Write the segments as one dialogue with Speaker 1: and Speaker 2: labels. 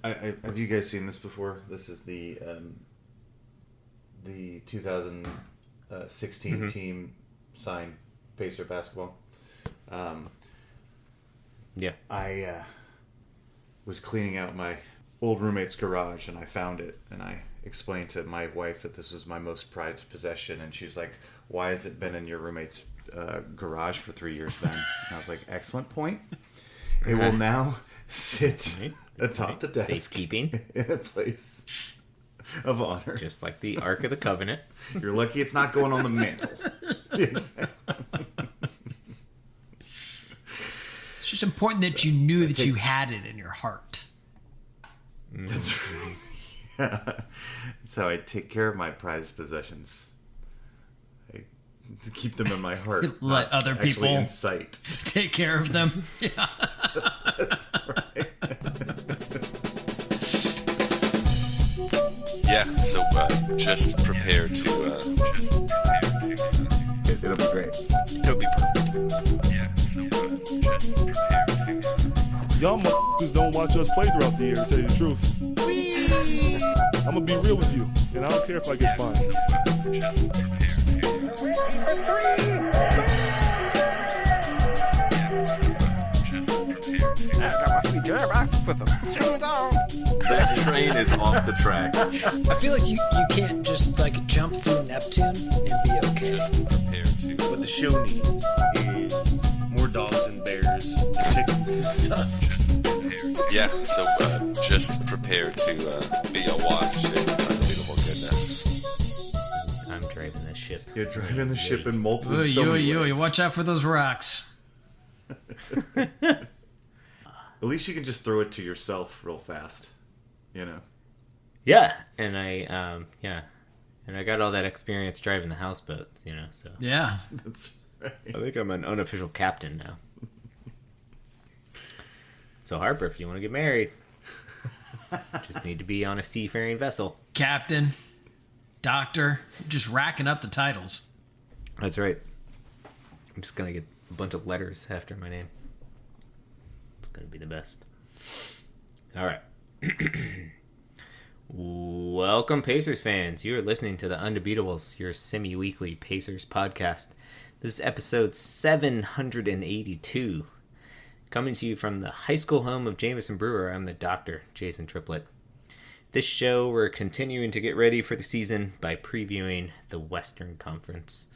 Speaker 1: Have you guys seen this before? This is the 2016 team signed Pacer basketball.
Speaker 2: Yeah.
Speaker 1: I was cleaning out my old roommate's garage and I found it, and I explained to my wife that this was my most prized possession, and she's like, "Why has it been in your roommate's garage for 3 years then?" And I was like, "Excellent point. It will now sit atop the desk,
Speaker 2: safekeeping,
Speaker 1: in a place of honor,
Speaker 2: just like the Ark of the Covenant."
Speaker 1: You're lucky it's not going on the mantle. Exactly.
Speaker 3: It's just important that you knew that you had it in your heart.
Speaker 1: That's right. Yeah. That's how I take care of my prized possessions. I keep them in my heart.
Speaker 3: Let other people
Speaker 1: in sight.
Speaker 3: Take care of them. Yeah.
Speaker 1: That's right.
Speaker 4: Yeah, so just prepare to...
Speaker 1: It'll be great.
Speaker 4: It'll be perfect. Yeah, so just prepare to...
Speaker 5: Y'all motherfuckers don't watch us play throughout the year, to tell you the truth. I'm gonna be real with you, and I don't care if I get fined.
Speaker 4: That train is off the track.
Speaker 6: I feel like you can't just like jump through Neptune and be okay.
Speaker 4: Just prepare to...
Speaker 7: What the show needs is more dogs and bears and chickens and stuff.
Speaker 4: Yeah, so just prepare to be awash in unbelievable goodness.
Speaker 2: I'm driving this ship.
Speaker 1: You're driving the ship in multiple
Speaker 3: Oy,
Speaker 1: so
Speaker 3: oy,
Speaker 1: many
Speaker 3: oy,
Speaker 1: ways.
Speaker 3: watch out for those rocks.
Speaker 1: At least you can just throw it to yourself real fast. You know?
Speaker 2: Yeah, and I got all that experience driving the houseboats, so.
Speaker 3: Yeah.
Speaker 1: That's right.
Speaker 2: I think I'm an unofficial captain now. So Harper, if you want to get married, just need to be on a seafaring vessel.
Speaker 3: Captain, doctor, just racking up the titles.
Speaker 2: That's right. I'm just going to get a bunch of letters after my name. It's going to be the best. All right. Welcome, Pacers fans. You are listening to the Undebeatables, your semi-weekly Pacers podcast. This is episode 782. Coming to you from the high school home of Jameson Brewer, I'm the doctor, Jason Triplett. This show, we're continuing to get ready for the season by previewing the Western Conference.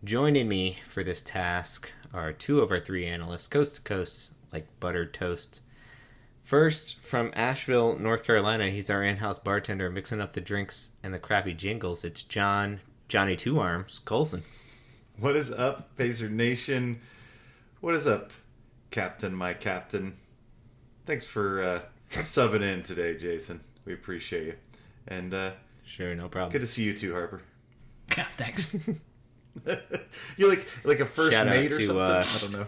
Speaker 2: Joining me for this task are two of our three analysts, coast to coast, like buttered toast. First, from Asheville, North Carolina, he's our in-house bartender mixing up the drinks and the crappy jingles. It's Johnny Two Arms Colson.
Speaker 1: What is up, Pacer Nation? What is up, Captain, my captain? Thanks for subbing in today, Jason. We appreciate you. And
Speaker 2: Sure, no problem.
Speaker 1: good to see you too, Harper.
Speaker 3: Yeah, thanks.
Speaker 1: You're like a first
Speaker 2: Shout out
Speaker 1: mate or
Speaker 2: to,
Speaker 1: something? I don't know.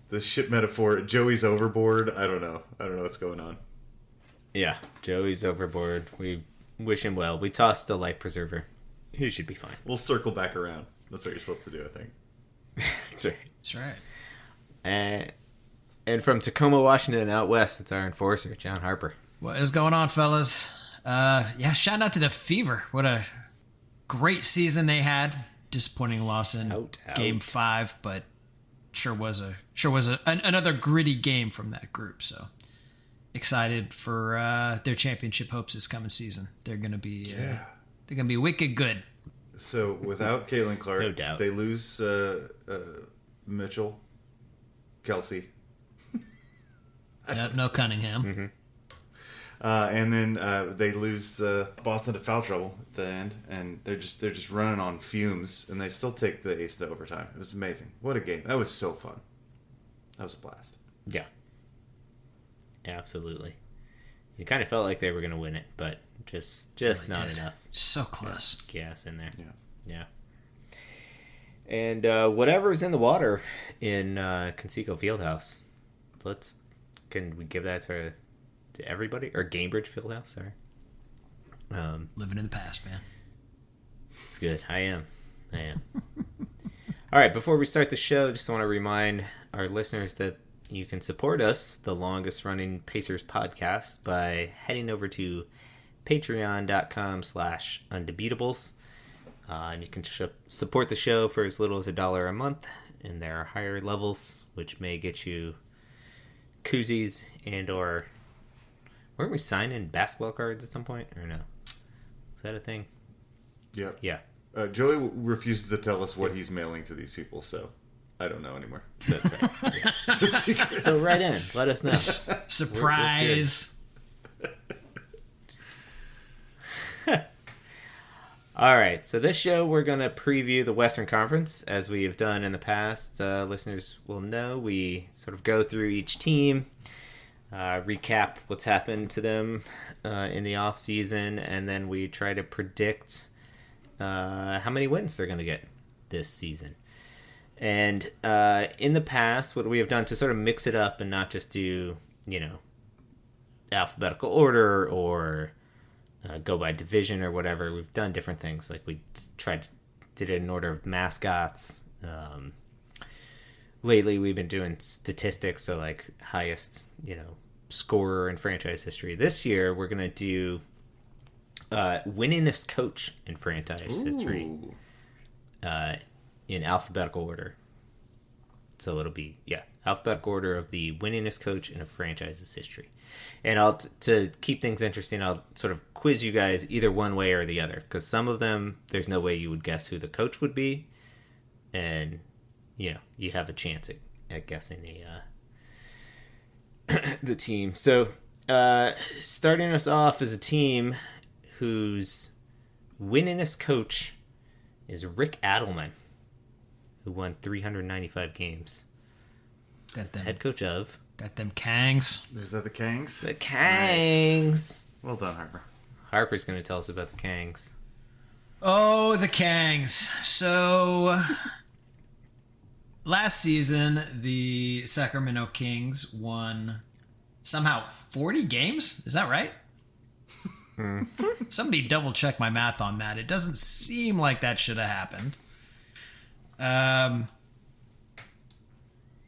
Speaker 1: The ship metaphor. Joey's overboard. I don't know what's going on.
Speaker 2: Yeah, Joey's overboard. We wish him well. We tossed a life preserver. He should be fine.
Speaker 1: We'll circle back around. That's what you're supposed to do, I think.
Speaker 2: That's right.
Speaker 3: That's right.
Speaker 2: And from Tacoma, Washington, out west, it's our enforcer, John Harper.
Speaker 3: What is going on, fellas? Shout out to the Fever. What a great season they had. Disappointing loss in Game 5, but sure was another gritty game from that group. So excited for their championship hopes this coming season. They're gonna be wicked good.
Speaker 1: So without Caitlin Clark,
Speaker 2: No doubt.
Speaker 1: they lose Mitchell, Kelsey,
Speaker 3: No Cunningham.
Speaker 2: Mm-hmm.
Speaker 1: and then they lose Boston to foul trouble at the end, and they're just running on fumes, and they still take the ace to overtime. It was amazing. What a game! That was so fun. That was a blast.
Speaker 2: Yeah. Absolutely. You kind of felt like they were going to win it, but just
Speaker 3: Really
Speaker 2: not
Speaker 3: did.
Speaker 2: enough
Speaker 3: So close.
Speaker 2: gas in there.
Speaker 1: Yeah.
Speaker 2: And whatever's in the water in Conseco Fieldhouse, can we give that to everybody? Or Gamebridge Fieldhouse, sorry.
Speaker 3: Living in the past, man.
Speaker 2: It's good. I am. All right, before we start the show, just want to remind our listeners that you can support us, the longest running Pacers podcast, by heading over to patreon.com/undebeatables. And you can support the show for as little as $1 a month, and there are higher levels, which may get you koozies and or... Weren't we signing basketball cards at some point, or no? Was that a thing?
Speaker 1: Yep.
Speaker 2: Yeah.
Speaker 1: Joey refuses to tell us what he's mailing to these people, so I don't know anymore.
Speaker 2: That's right. Yeah.
Speaker 1: It's a secret.
Speaker 2: So write in. Let us know.
Speaker 3: Surprise.
Speaker 2: All right. So this show, we're going to preview the Western Conference, as we have done in the past. Listeners will know we sort of go through each team, recap what's happened to them in the off season, and then we try to predict how many wins they're going to get this season. And in the past, what we have done to sort of mix it up and not just do, alphabetical order or go by division or whatever, we've done different things. Like we did it in order of mascots. Lately, we've been doing statistics, so like highest, scorer in franchise history. This year, we're going to do winningest coach in franchise history in alphabetical order. So it'll be, alphabetical order of the winningest coach in a franchise's history. And to keep things interesting, I'll sort of quiz you guys either one way or the other, because some of them, there's no way you would guess who the coach would be. And, you have a chance at guessing the team. So starting us off as a team whose winningest coach is Rick Adelman, who won 395 games.
Speaker 3: That's
Speaker 2: the
Speaker 3: them.
Speaker 2: head coach of...
Speaker 3: Got them Kangs.
Speaker 1: Is that the Kangs?
Speaker 2: The Kangs.
Speaker 1: Nice. Well done, Harper.
Speaker 2: Harper's going to tell us about the Kangs.
Speaker 3: Oh, the Kangs. So, last season, the Sacramento Kings won somehow 40 games? Is that right? Somebody double check my math on that. It doesn't seem like that should have happened.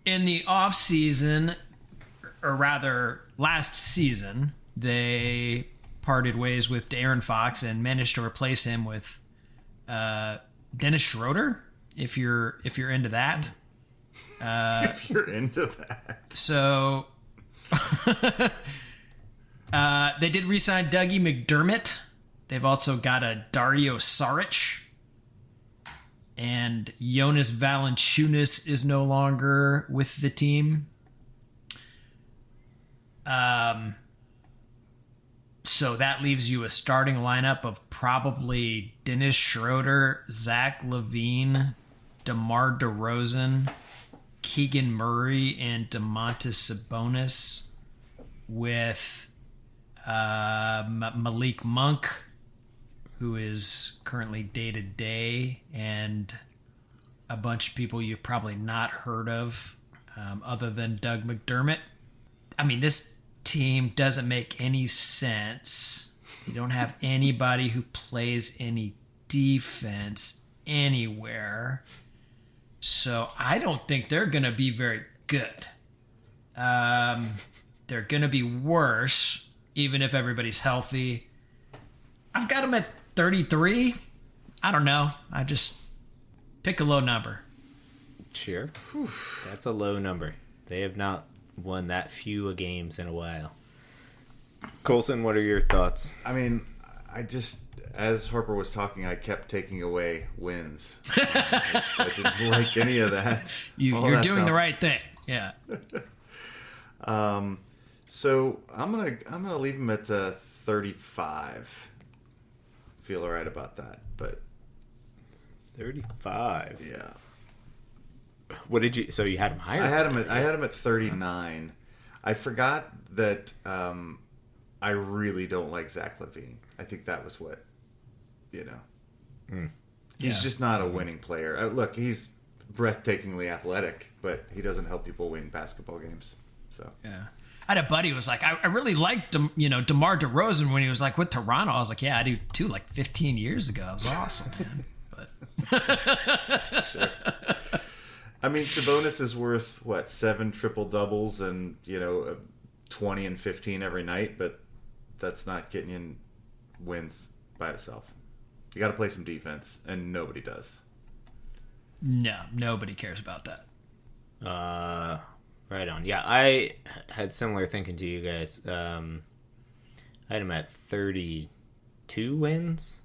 Speaker 3: In the off season, or rather last season, they parted ways with De'Aaron Fox and managed to replace him with Dennis Schroeder. If you're into that,
Speaker 1: if you're into that,
Speaker 3: so. They did re-sign Dougie McDermott. They've also got a Dario Saric. And Jonas Valanciunas is no longer with the team. So that leaves you a starting lineup of probably Dennis Schroeder, Zach LaVine, DeMar DeRozan, Keegan Murray, and Domantas Sabonis, with Malik Monk, who is currently day-to-day, and a bunch of people you've probably not heard of other than Doug McDermott. I mean, this team doesn't make any sense. You don't have anybody who plays any defense anywhere. So I don't think they're going to be very good. They're going to be worse, even if everybody's healthy. I've got them at 33. I don't know. I just pick a low number.
Speaker 2: Sure. Whew. That's a low number. They have not won that few games in a while. Colson, what are your thoughts?
Speaker 1: I mean, as Harper was talking, I kept taking away wins. I didn't like any of that.
Speaker 3: You're doing the right thing. Yeah.
Speaker 1: So I'm gonna leave him at 35. Feel all right about that, but
Speaker 2: 35.
Speaker 1: Yeah.
Speaker 2: What did you? So you had him higher?
Speaker 1: I had him at 39. I forgot that I really don't like Zach LaVine. I think that was what, He's just not a winning player. Look, he's breathtakingly athletic, but he doesn't help people win basketball games. So
Speaker 3: yeah. I had a buddy who was like, I really liked DeMar DeRozan when he was like with Toronto. I was like, yeah, I do too. Like 15 years ago, it was awesome, man. But
Speaker 1: sure. I mean, Sabonis is worth, 7 triple-doubles and, 20 and 15 every night, but that's not getting you wins by itself. You got to play some defense, and nobody does.
Speaker 3: No, nobody cares about that.
Speaker 2: Right on. Yeah, I had similar thinking to you guys. I had him at 32 wins.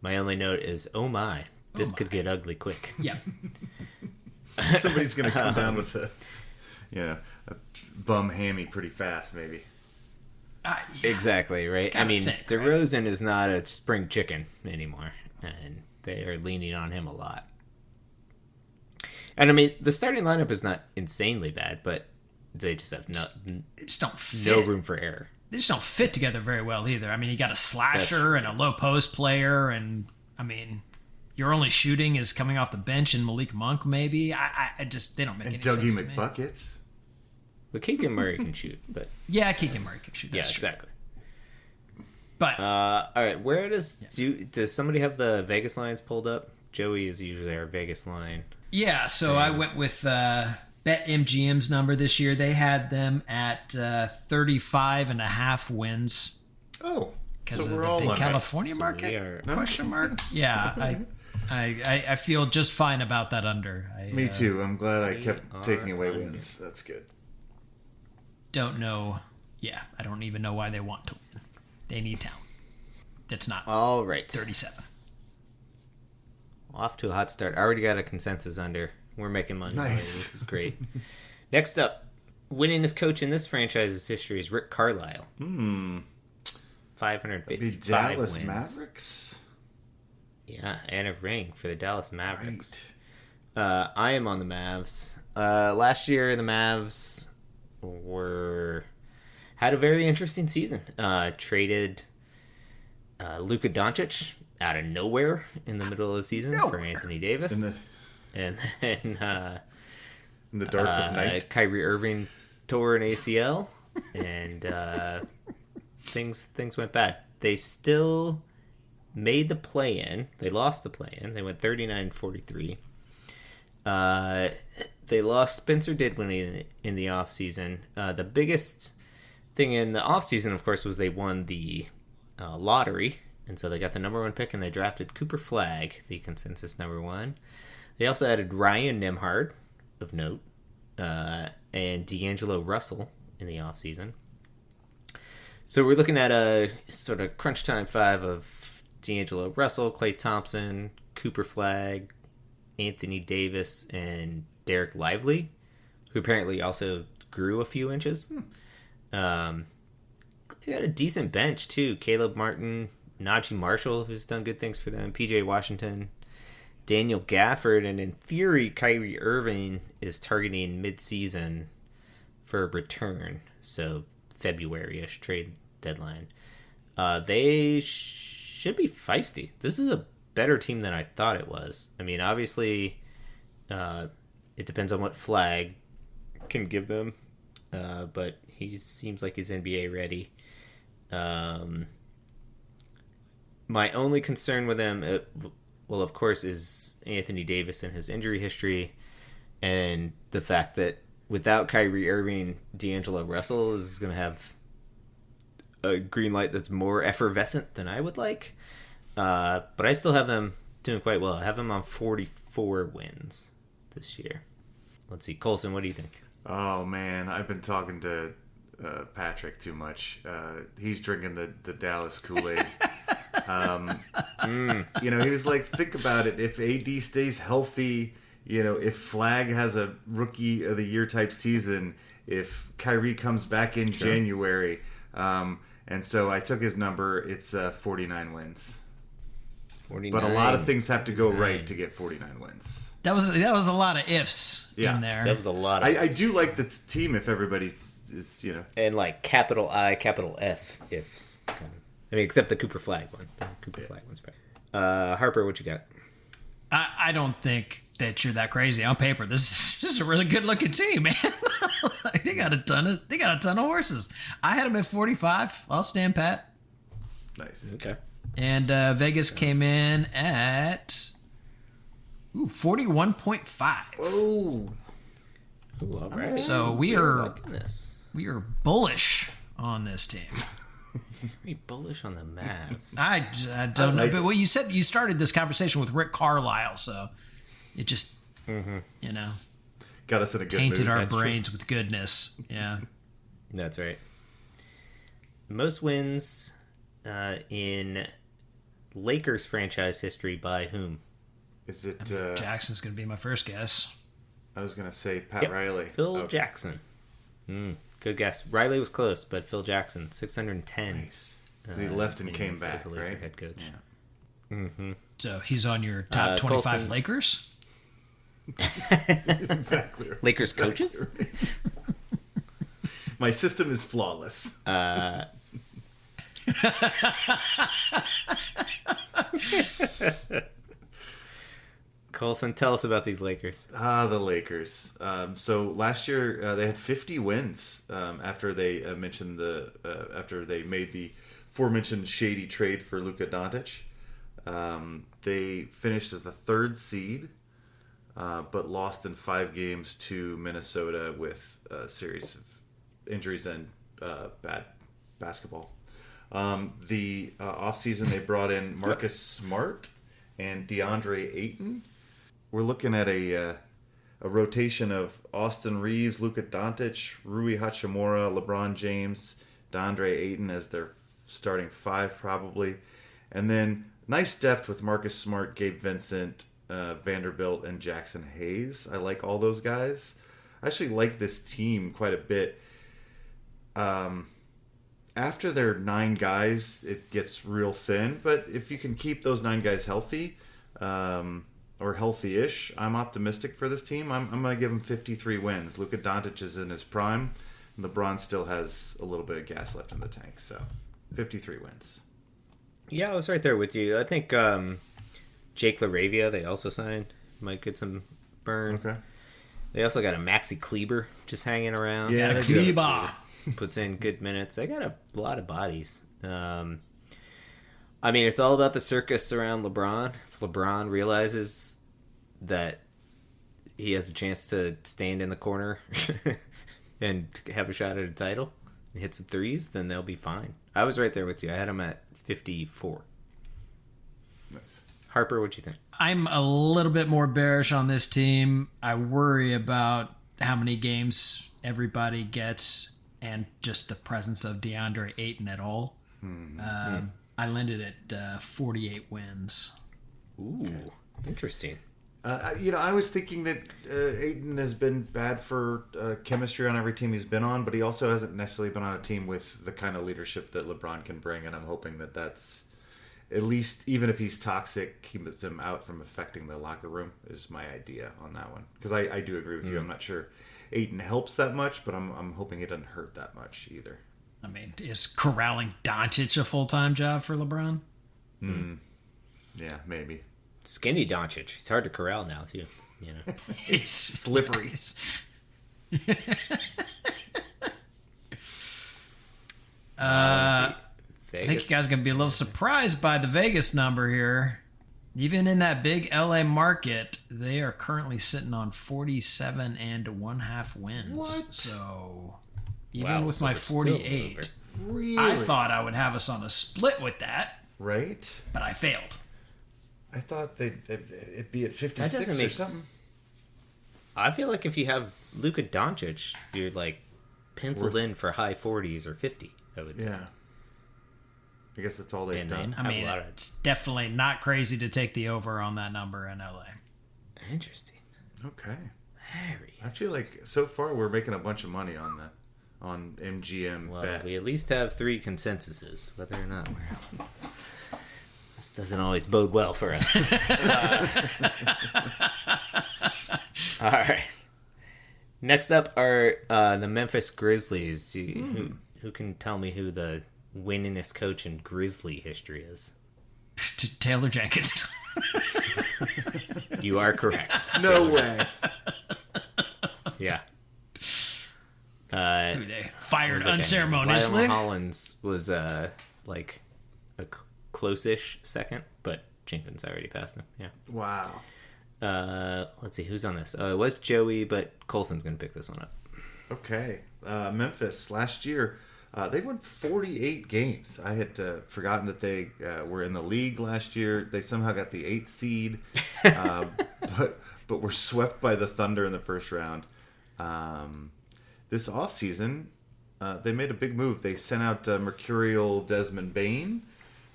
Speaker 2: My only note is, oh my, this could get ugly quick.
Speaker 3: Yeah.
Speaker 1: Somebody's going to come down with a bum hammy pretty fast, maybe.
Speaker 3: Yeah.
Speaker 2: Exactly, right?
Speaker 3: Kinda
Speaker 2: I mean,
Speaker 3: thick,
Speaker 2: DeRozan is not a spring chicken anymore, and they are leaning on him a lot. And I mean, the starting lineup is not insanely bad, but they just have
Speaker 3: They just don't fit.
Speaker 2: no room for error.
Speaker 3: They just don't fit together very well either. I mean, you got a slasher and a low post player, and I mean, your only shooting is coming off the bench and Malik Monk, maybe. I just they don't make
Speaker 1: And
Speaker 3: any
Speaker 1: Dougie
Speaker 3: sense to me.
Speaker 1: McBuckets.
Speaker 2: Well, Keegan Murray can shoot, but
Speaker 3: Yeah, Keegan Murray can shoot.
Speaker 2: yeah,
Speaker 3: That's true.
Speaker 2: exactly.
Speaker 3: But
Speaker 2: All right, where does somebody have the Vegas lines pulled up? Joey is usually our Vegas line.
Speaker 3: yeah, so I went with BetMGM's number this year. They had them at 35.5 wins.
Speaker 1: Oh,
Speaker 3: Because
Speaker 1: so
Speaker 3: of
Speaker 1: we're
Speaker 3: the
Speaker 1: all
Speaker 3: big
Speaker 1: on
Speaker 3: California
Speaker 2: So
Speaker 3: market?
Speaker 2: we are-
Speaker 3: Question mark? Yeah, I feel just fine about that under.
Speaker 1: Me too. I'm glad I
Speaker 2: we
Speaker 1: kept
Speaker 2: are
Speaker 1: taking away
Speaker 2: under.
Speaker 1: wins. That's good.
Speaker 3: Don't know. Yeah, I don't even know why they want to win. They need talent. That's not
Speaker 2: All right.
Speaker 3: 37.
Speaker 2: Off to a hot start. I already got a consensus under. We're making money.
Speaker 1: Nice.
Speaker 2: This is great. Next up, winningest coach in this franchise's history is Rick Carlisle. 555
Speaker 1: The Dallas
Speaker 2: wins.
Speaker 1: Mavericks?
Speaker 2: Yeah, and a ring for the Dallas Mavericks.
Speaker 1: Right.
Speaker 2: I am on the Mavs. Last year, the Mavs had a very interesting season. Traded Luka Doncic out of nowhere in the middle of the season for Anthony Davis. And then
Speaker 1: In the dark of night.
Speaker 2: Kyrie Irving tore an ACL, and things went bad. They still made the play-in. They lost the play-in. They went 39-43. They lost Spencer Dinwiddie in the offseason. The biggest thing in the offseason, of course, was they won the lottery, and so they got the number 1 pick, and they drafted Cooper Flagg, the consensus number 1. They also added Ryan Nembhard, of note, and D'Angelo Russell in the offseason. So we're looking at a sort of crunch time 5 of D'Angelo Russell, Klay Thompson, Cooper Flagg, Anthony Davis, and Derek Lively, who apparently also grew a few inches. They got a decent bench, too. Caleb Martin, Najee Marshall, who's done good things for them, PJ Washington, Daniel Gafford, and in theory, Kyrie Irving is targeting mid-season for a return, so February-ish trade deadline. They should be feisty. This is a better team than I thought it was. I mean, obviously, it depends on what Flagg can give them, but he seems like he's NBA ready. My only concern with them, well, of course, is Anthony Davis and his injury history, and the fact that without Kyrie Irving, D'Angelo Russell is going to have a green light that's more effervescent than I would like. But I still have them doing quite well. I have them on 44 wins this year. Let's see. Colson, what do you think?
Speaker 1: Oh, man. I've been talking to Patrick too much. He's drinking the Dallas Kool-Aid. He was like, think about it. If AD stays healthy, if Flagg has a rookie of the year type season, if Kyrie comes back in January, and so I took his number. It's 49 wins.
Speaker 2: 49.
Speaker 1: But a lot of things have to go right to get 49 wins.
Speaker 3: That was a lot of ifs in there.
Speaker 2: That was a lot of
Speaker 1: I do like the team if everybody is,
Speaker 2: and like capital I, capital F ifs. Kind of. I mean, except the Cooper Flagg one. The Cooper Flagg one's better. Harper, what you got?
Speaker 3: I don't think that you're that crazy on paper. This is a really good looking team, man. Like, they got a ton of horses. I had them at 45. I'll stand pat.
Speaker 1: Nice.
Speaker 2: Okay.
Speaker 3: And Vegas came in at Ooh, 41.5.
Speaker 1: Oh,
Speaker 2: Ooh, all right.
Speaker 3: So we
Speaker 2: We're
Speaker 3: are
Speaker 2: liking this.
Speaker 3: bullish on this team.
Speaker 2: Very bullish on the Mavs.
Speaker 3: I don't know,
Speaker 1: like
Speaker 3: but
Speaker 1: it.
Speaker 3: what you said, you started this conversation with Rick Carlisle, so it just,
Speaker 1: got us in a good
Speaker 3: tainted
Speaker 1: mood.
Speaker 3: our
Speaker 1: That's true.
Speaker 3: brains with goodness. Yeah.
Speaker 2: That's right. Most wins in Lakers franchise history by whom?
Speaker 1: Is it?
Speaker 3: Jackson's going to be my first guess.
Speaker 1: I was gonna say Pat
Speaker 2: Yep.
Speaker 1: Riley.
Speaker 2: Phil
Speaker 1: Okay.
Speaker 2: Jackson. Good guess. Riley was close, but Phil Jackson, 610.
Speaker 1: Nice. He left and came
Speaker 2: innings as
Speaker 1: back,
Speaker 2: a Laker
Speaker 1: right?
Speaker 2: head coach.
Speaker 3: So he's on your top 25
Speaker 2: Colson.
Speaker 3: Lakers?
Speaker 1: Exactly. Right.
Speaker 2: Lakers
Speaker 1: Exactly
Speaker 2: coaches?
Speaker 1: right. My system is flawless.
Speaker 2: Colson, tell us about these Lakers.
Speaker 1: The Lakers. So last year they had 50 wins after they after they made the aforementioned shady trade for Luka Doncic. They finished as the 3rd seed, but lost in 5 games to Minnesota with a series of injuries and bad basketball. The offseason they brought in Marcus Smart and DeAndre Ayton. We're looking at a rotation of Austin Reeves, Luka Doncic, Rui Hachimura, LeBron James, DeAndre Ayton as their starting 5 probably. And then nice depth with Marcus Smart, Gabe Vincent, Vanderbilt, and Jackson Hayes. I like all those guys. I actually like this team quite a bit. After their 9 guys, it gets real thin. But if you can keep those 9 guys healthy, or healthy-ish, I'm optimistic for this team. I'm going to give them 53 wins. Luka Doncic is in his prime. And LeBron still has a little bit of gas left in the tank. So 53 wins.
Speaker 2: Yeah, I was right there with you. I think Jake LaRavia, they also signed, might get some burn.
Speaker 1: Okay.
Speaker 2: They also got a Maxi Kleber just hanging around.
Speaker 1: Yeah, they do.
Speaker 3: Kleba.
Speaker 2: Puts in good minutes. They got a lot of bodies. I mean, it's all about the circus around LeBron. If LeBron realizes that he has a chance to stand in the corner and have a shot at a title and hit some threes, then they'll be fine. I was right there with you. I had them at 54.
Speaker 1: Nice.
Speaker 2: Harper, what'd you think?
Speaker 3: I'm a little bit more bearish on this team. I worry about how many games everybody gets and just the presence of DeAndre Ayton at all. I landed at 48 wins.
Speaker 2: Ooh, interesting.
Speaker 1: I was thinking that Ayton has been bad for chemistry on every team he's been on, but he also hasn't necessarily been on a team with the kind of leadership that LeBron can bring, and I'm hoping that that's, at least, even if he's toxic, keeps him out from affecting the locker room, is my idea on that one. Because I do agree with you. I'm not sure Ayton helps that much, but I'm hoping he doesn't hurt that much either.
Speaker 3: I mean, is corralling Doncic a full-time job for LeBron?
Speaker 1: Yeah, maybe.
Speaker 2: Skinny Doncic. He's hard to corral now, too. You know.
Speaker 3: It's
Speaker 1: Slippery.
Speaker 3: I think you guys are going to be a little surprised by the Vegas number here. Even in that big LA market, they are currently sitting on 47 and 1/2 wins.
Speaker 1: What?
Speaker 3: So even
Speaker 2: Wow,
Speaker 3: with
Speaker 2: so
Speaker 3: my
Speaker 2: we're still
Speaker 3: 48,
Speaker 1: Really?
Speaker 3: I thought I would have us on a split with that,
Speaker 1: Right?
Speaker 3: but I failed.
Speaker 1: I thought it'd be at
Speaker 2: That
Speaker 1: 56
Speaker 2: doesn't
Speaker 1: or
Speaker 2: make
Speaker 1: something.
Speaker 2: I feel like if you have Luka Doncic, you're like penciled
Speaker 1: Worth-
Speaker 2: in for high 40s or 50, I would say.
Speaker 1: Yeah. I guess that's all they've
Speaker 2: And
Speaker 1: done.
Speaker 3: I mean, it's definitely not crazy to take the over on that number in LA.
Speaker 2: Interesting.
Speaker 1: Okay.
Speaker 2: Very.
Speaker 1: I feel like so far we're making a bunch of money on MGM
Speaker 2: Well,
Speaker 1: bet.
Speaker 2: we at least have 3 consensuses, whether or not we're. This doesn't always bode well for us. All right. Next up are the Memphis Grizzlies. Who can tell me who the winningest coach in Grizzly history is?
Speaker 3: Taylor Jenkins.
Speaker 2: You are correct.
Speaker 1: No way.
Speaker 2: Yeah.
Speaker 3: Who they fired
Speaker 2: Lionel
Speaker 3: unceremoniously.
Speaker 2: Hollins was like a close-ish second, but Jenkins already passed him. Yeah.
Speaker 1: Wow.
Speaker 2: Let's see who's on this. It was Joey, but Colson's gonna pick this one up.
Speaker 1: Okay, Memphis last year. They won 48 games. I had forgotten that they were in the league last year. They somehow got the 8th seed, but were swept by the Thunder in the first round. This offseason, they made a big move. They sent out Mercurial Desmond Bain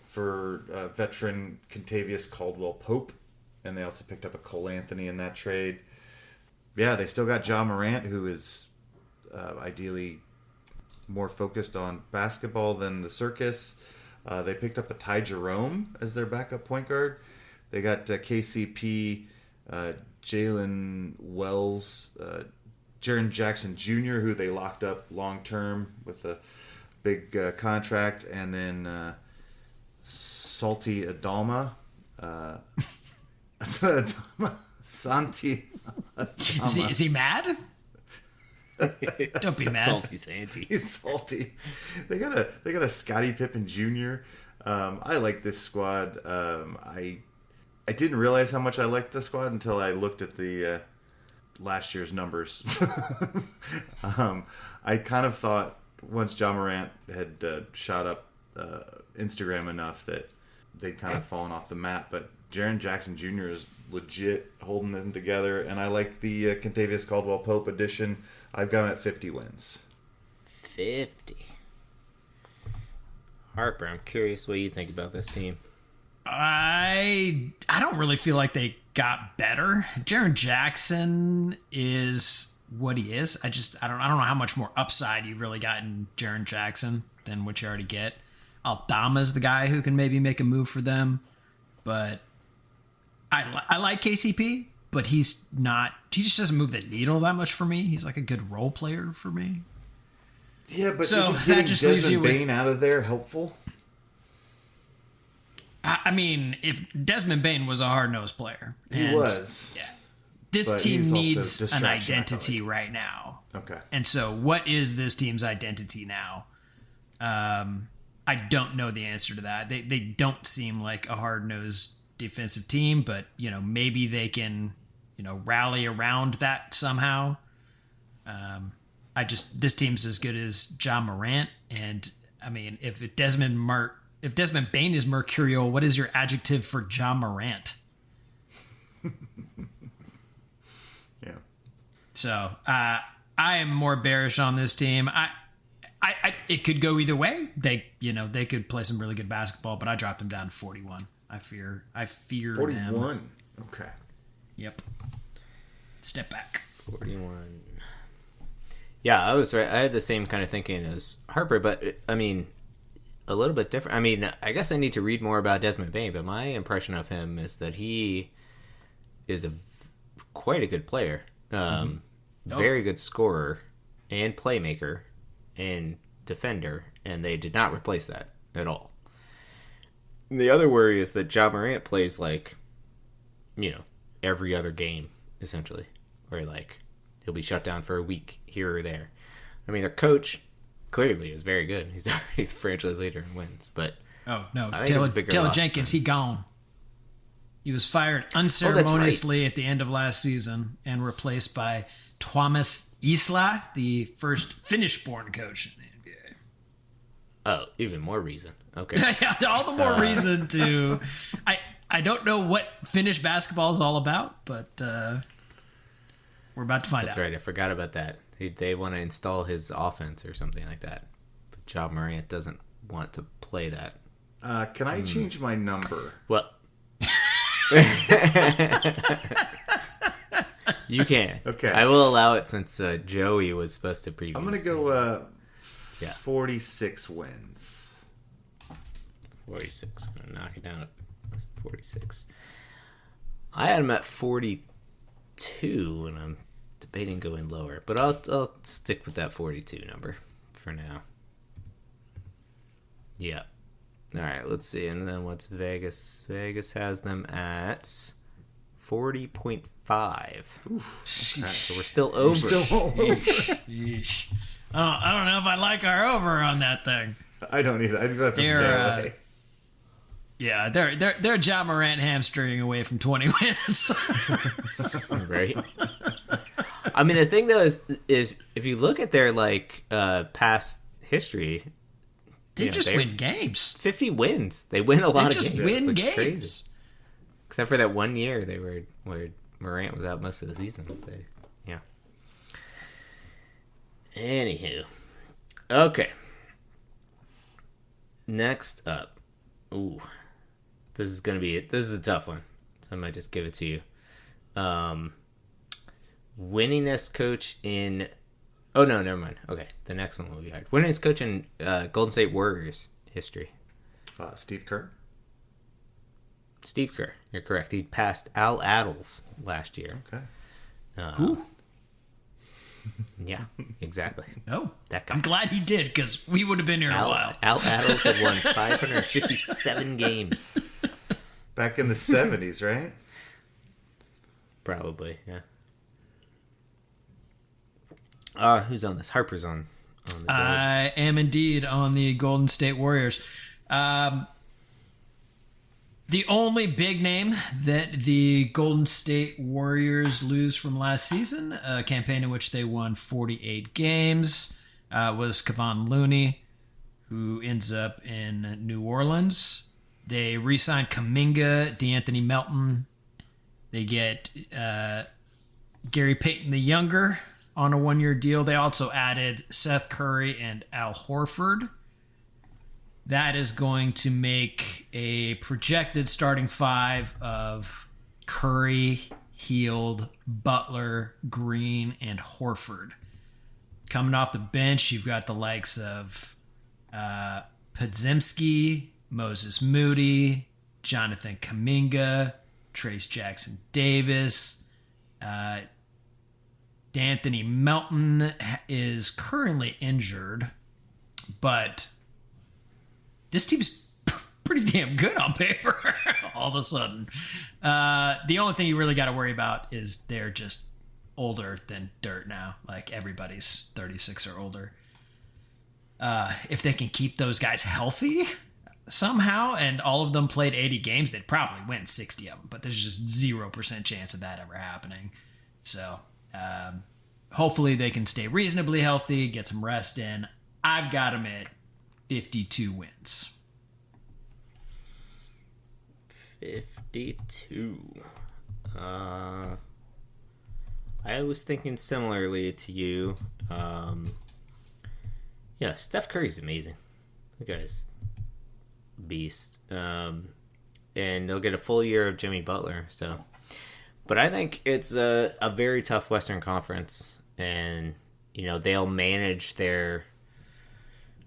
Speaker 1: for veteran Contavious Caldwell-Pope, and they also picked up a Cole Anthony in that trade. Yeah, they still got Ja Morant, who is ideally more focused on basketball than the circus. They picked up a Ty Jerome as their backup point guard. They got KCP, Jalen Wells, Jaren Jackson Jr., who they locked up long term with a big contract, and then Salty Adalma. Santi.
Speaker 3: Is he mad? Don't be mad.
Speaker 2: Salty Santy.
Speaker 1: He's salty. They got a Scottie Pippen Jr. I like this squad. I didn't realize how much I liked this squad until I looked at the last year's numbers. I kind of thought once Ja Morant had shot up Instagram enough that they'd kind of fallen off the map, but Jaren Jackson Jr. is legit holding them together, and I like the Contavious Caldwell-Pope edition. I've got him at 50 wins.
Speaker 2: 50. Harper, I'm curious what you think about this team.
Speaker 3: I don't really feel like they got better. Jaren Jackson is what he is. I don't know how much more upside you've really got in Jaren Jackson than what you already get. Aldama's the guy who can maybe make a move for them, but I like KCP, but he just doesn't move the needle that much for me. He's like a good role player for me.
Speaker 1: Yeah, but
Speaker 3: so
Speaker 1: isn't getting
Speaker 3: just leaves you
Speaker 1: Desmond Bain out of there helpful?
Speaker 3: I mean, if Desmond Bain was a hard-nosed player.
Speaker 1: He was.
Speaker 3: Yeah. This
Speaker 1: But
Speaker 3: team
Speaker 1: he's also
Speaker 3: needs an
Speaker 1: distraction, I
Speaker 3: identity
Speaker 1: feel
Speaker 3: right now.
Speaker 1: Okay.
Speaker 3: And so what is this team's identity now? I don't know the answer to that. They don't seem like a hard-nosed defensive team, but maybe they can rally around that somehow. This team's as good as Ja Morant, and I mean, if Desmond Bain is mercurial, what is your adjective for Ja Morant?
Speaker 1: Yeah.
Speaker 3: So I am more bearish on this team. It could go either way. They could play some really good basketball, but I dropped them down to 41. I fear
Speaker 1: 41.
Speaker 3: them.
Speaker 1: Okay.
Speaker 3: Yep. Step back.
Speaker 2: 41. Yeah, I was right. I had the same kind of thinking as Harper, but I mean, a little bit different. I mean, I guess I need to read more about Desmond Bain, but my impression of him is that he is quite a good player, very good scorer and playmaker and defender, and they did not replace that at all. And the other worry is that Ja Morant plays every other game essentially, where he'll be shut down for a week here or there. I mean, their coach clearly is very good. He's already the franchise leader in wins, but
Speaker 3: oh no,
Speaker 2: I think it's a bigger
Speaker 3: Taylor
Speaker 2: loss
Speaker 3: Jenkins,
Speaker 2: than-
Speaker 3: he gone. He was fired unceremoniously at the end of last season and replaced by Thomas Isla, the first Finnish-born coach in the NBA.
Speaker 2: Oh, even more reason. Okay.
Speaker 3: Yeah, all the more reason to. I don't know what Finnish basketball is all about, but we're about to find out.
Speaker 2: That's right. I forgot about that. They want to install his offense or something like that. But Ja Morant doesn't want to play that.
Speaker 1: Can I change my number?
Speaker 2: Well, you can.
Speaker 1: Okay.
Speaker 2: I will allow it since Joey was supposed to preview.
Speaker 1: I'm going to go
Speaker 2: 46
Speaker 1: wins.
Speaker 2: 46. I'm going to knock it down to 46. I had him at 42, and I'm debating going lower. But I'll stick with that 42 number for now. Yeah. All right, let's see. And then what's Vegas? Vegas has them at 40.5.
Speaker 1: Oof.
Speaker 2: Okay, so we're still over.
Speaker 3: Yeesh. I don't know if I like our over on that thing.
Speaker 1: I don't either. I think that's a stay away.
Speaker 3: Yeah, they're Ja Morant hamstring away from 20 wins.
Speaker 2: Right. I mean, the thing though is if you look at their past history,
Speaker 3: They just win games.
Speaker 2: 50 wins. They win a lot of games.
Speaker 3: They just win
Speaker 2: It's
Speaker 3: games.
Speaker 2: Crazy. Except for that 1 year where Morant was out most of the season. Yeah. Anywho. Okay. Next up. Ooh. This is a tough one. So I might just give it to you. Winningest coach in... Oh, no, never mind. Okay, the next one will be hard. Winningest coach in Golden State Warriors history.
Speaker 1: Steve Kerr.
Speaker 2: Steve Kerr. You're correct. He passed Al Attles last year.
Speaker 1: Okay.
Speaker 3: Who?
Speaker 2: Yeah, exactly.
Speaker 3: Oh,
Speaker 2: That guy.
Speaker 3: I'm glad he did, because we would have been here a while.
Speaker 2: Al Attles had won 557 games.
Speaker 1: Back in the 70s, right?
Speaker 2: Probably, yeah. Who's on this? Harper's on the
Speaker 3: I am indeed on the Golden State Warriors. The only big name that the Golden State Warriors lose from last season, a campaign in which they won 48 games, was Kevon Looney, who ends up in New Orleans. They re-signed Kuminga, DeAnthony Melton. They get Gary Payton the Younger on a one-year deal. They also added Seth Curry and Al Horford. That is going to make a projected starting five of Curry, Hield, Butler, Green, and Horford. Coming off the bench, you've got the likes of Podziemski, Moses Moody, Jonathan Kuminga, Trace Jackson Davis. D'Anthony Melton is currently injured, but this team's pretty damn good on paper all of a sudden. The only thing you really got to worry about is they're just older than dirt now. Like, everybody's 36 or older. If they can keep those guys healthy somehow, and all of them played 80 games, they'd probably win 60 of them, but there's just 0% chance of that ever happening. So hopefully they can stay reasonably healthy, get some rest in. I've got them at 52 wins.
Speaker 2: 52. I was thinking similarly to you. Yeah, Steph Curry's amazing. The guy's a beast. And they'll get a full year of Jimmy Butler. So, but I think it's a very tough Western Conference, and they'll manage their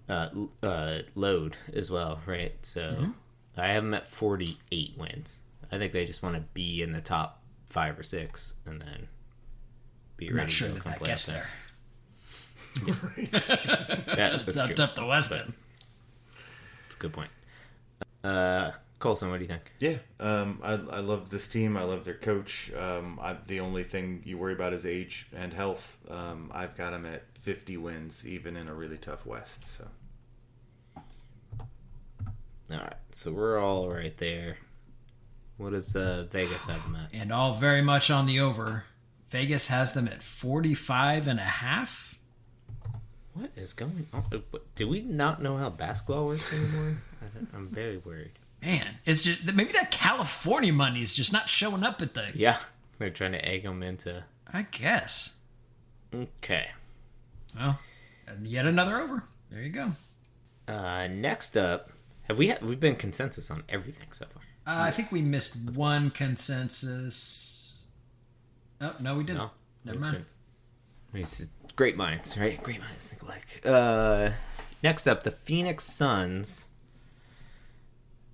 Speaker 2: load as well, right? So I have them at 48 wins. I think they just want to be in the top 5 or 6, and then be ready.
Speaker 3: Not sure
Speaker 2: to go
Speaker 3: that
Speaker 2: come
Speaker 3: gets
Speaker 2: playoff
Speaker 3: there.
Speaker 2: Yeah,
Speaker 3: That's
Speaker 2: that's
Speaker 3: how
Speaker 2: true.
Speaker 3: tough the West
Speaker 2: But
Speaker 3: is.
Speaker 2: It's a good point. Colson, what do you think?
Speaker 1: Yeah, I love this team. I love their coach. The only thing you worry about is age and health. I've got them at 50 wins, even in a really tough West. So,
Speaker 2: All right, so we're all right there. What does Vegas have them at?
Speaker 3: And all very much on the over. Vegas has them at 45.5.
Speaker 2: What is going on? Do we not know how basketball works anymore? I'm very worried.
Speaker 3: Man, it's just maybe that California money is just not showing up at the.
Speaker 2: Yeah, they're trying to egg them into.
Speaker 3: I guess.
Speaker 2: Okay.
Speaker 3: Well, and yet another over. There you go.
Speaker 2: Next up, we've been consensus on everything so far?
Speaker 3: I think we missed one consensus. Oh no, we didn't.
Speaker 2: No,
Speaker 3: Never mind.
Speaker 2: These great minds, right? Great minds think alike. Next up, the Phoenix Suns.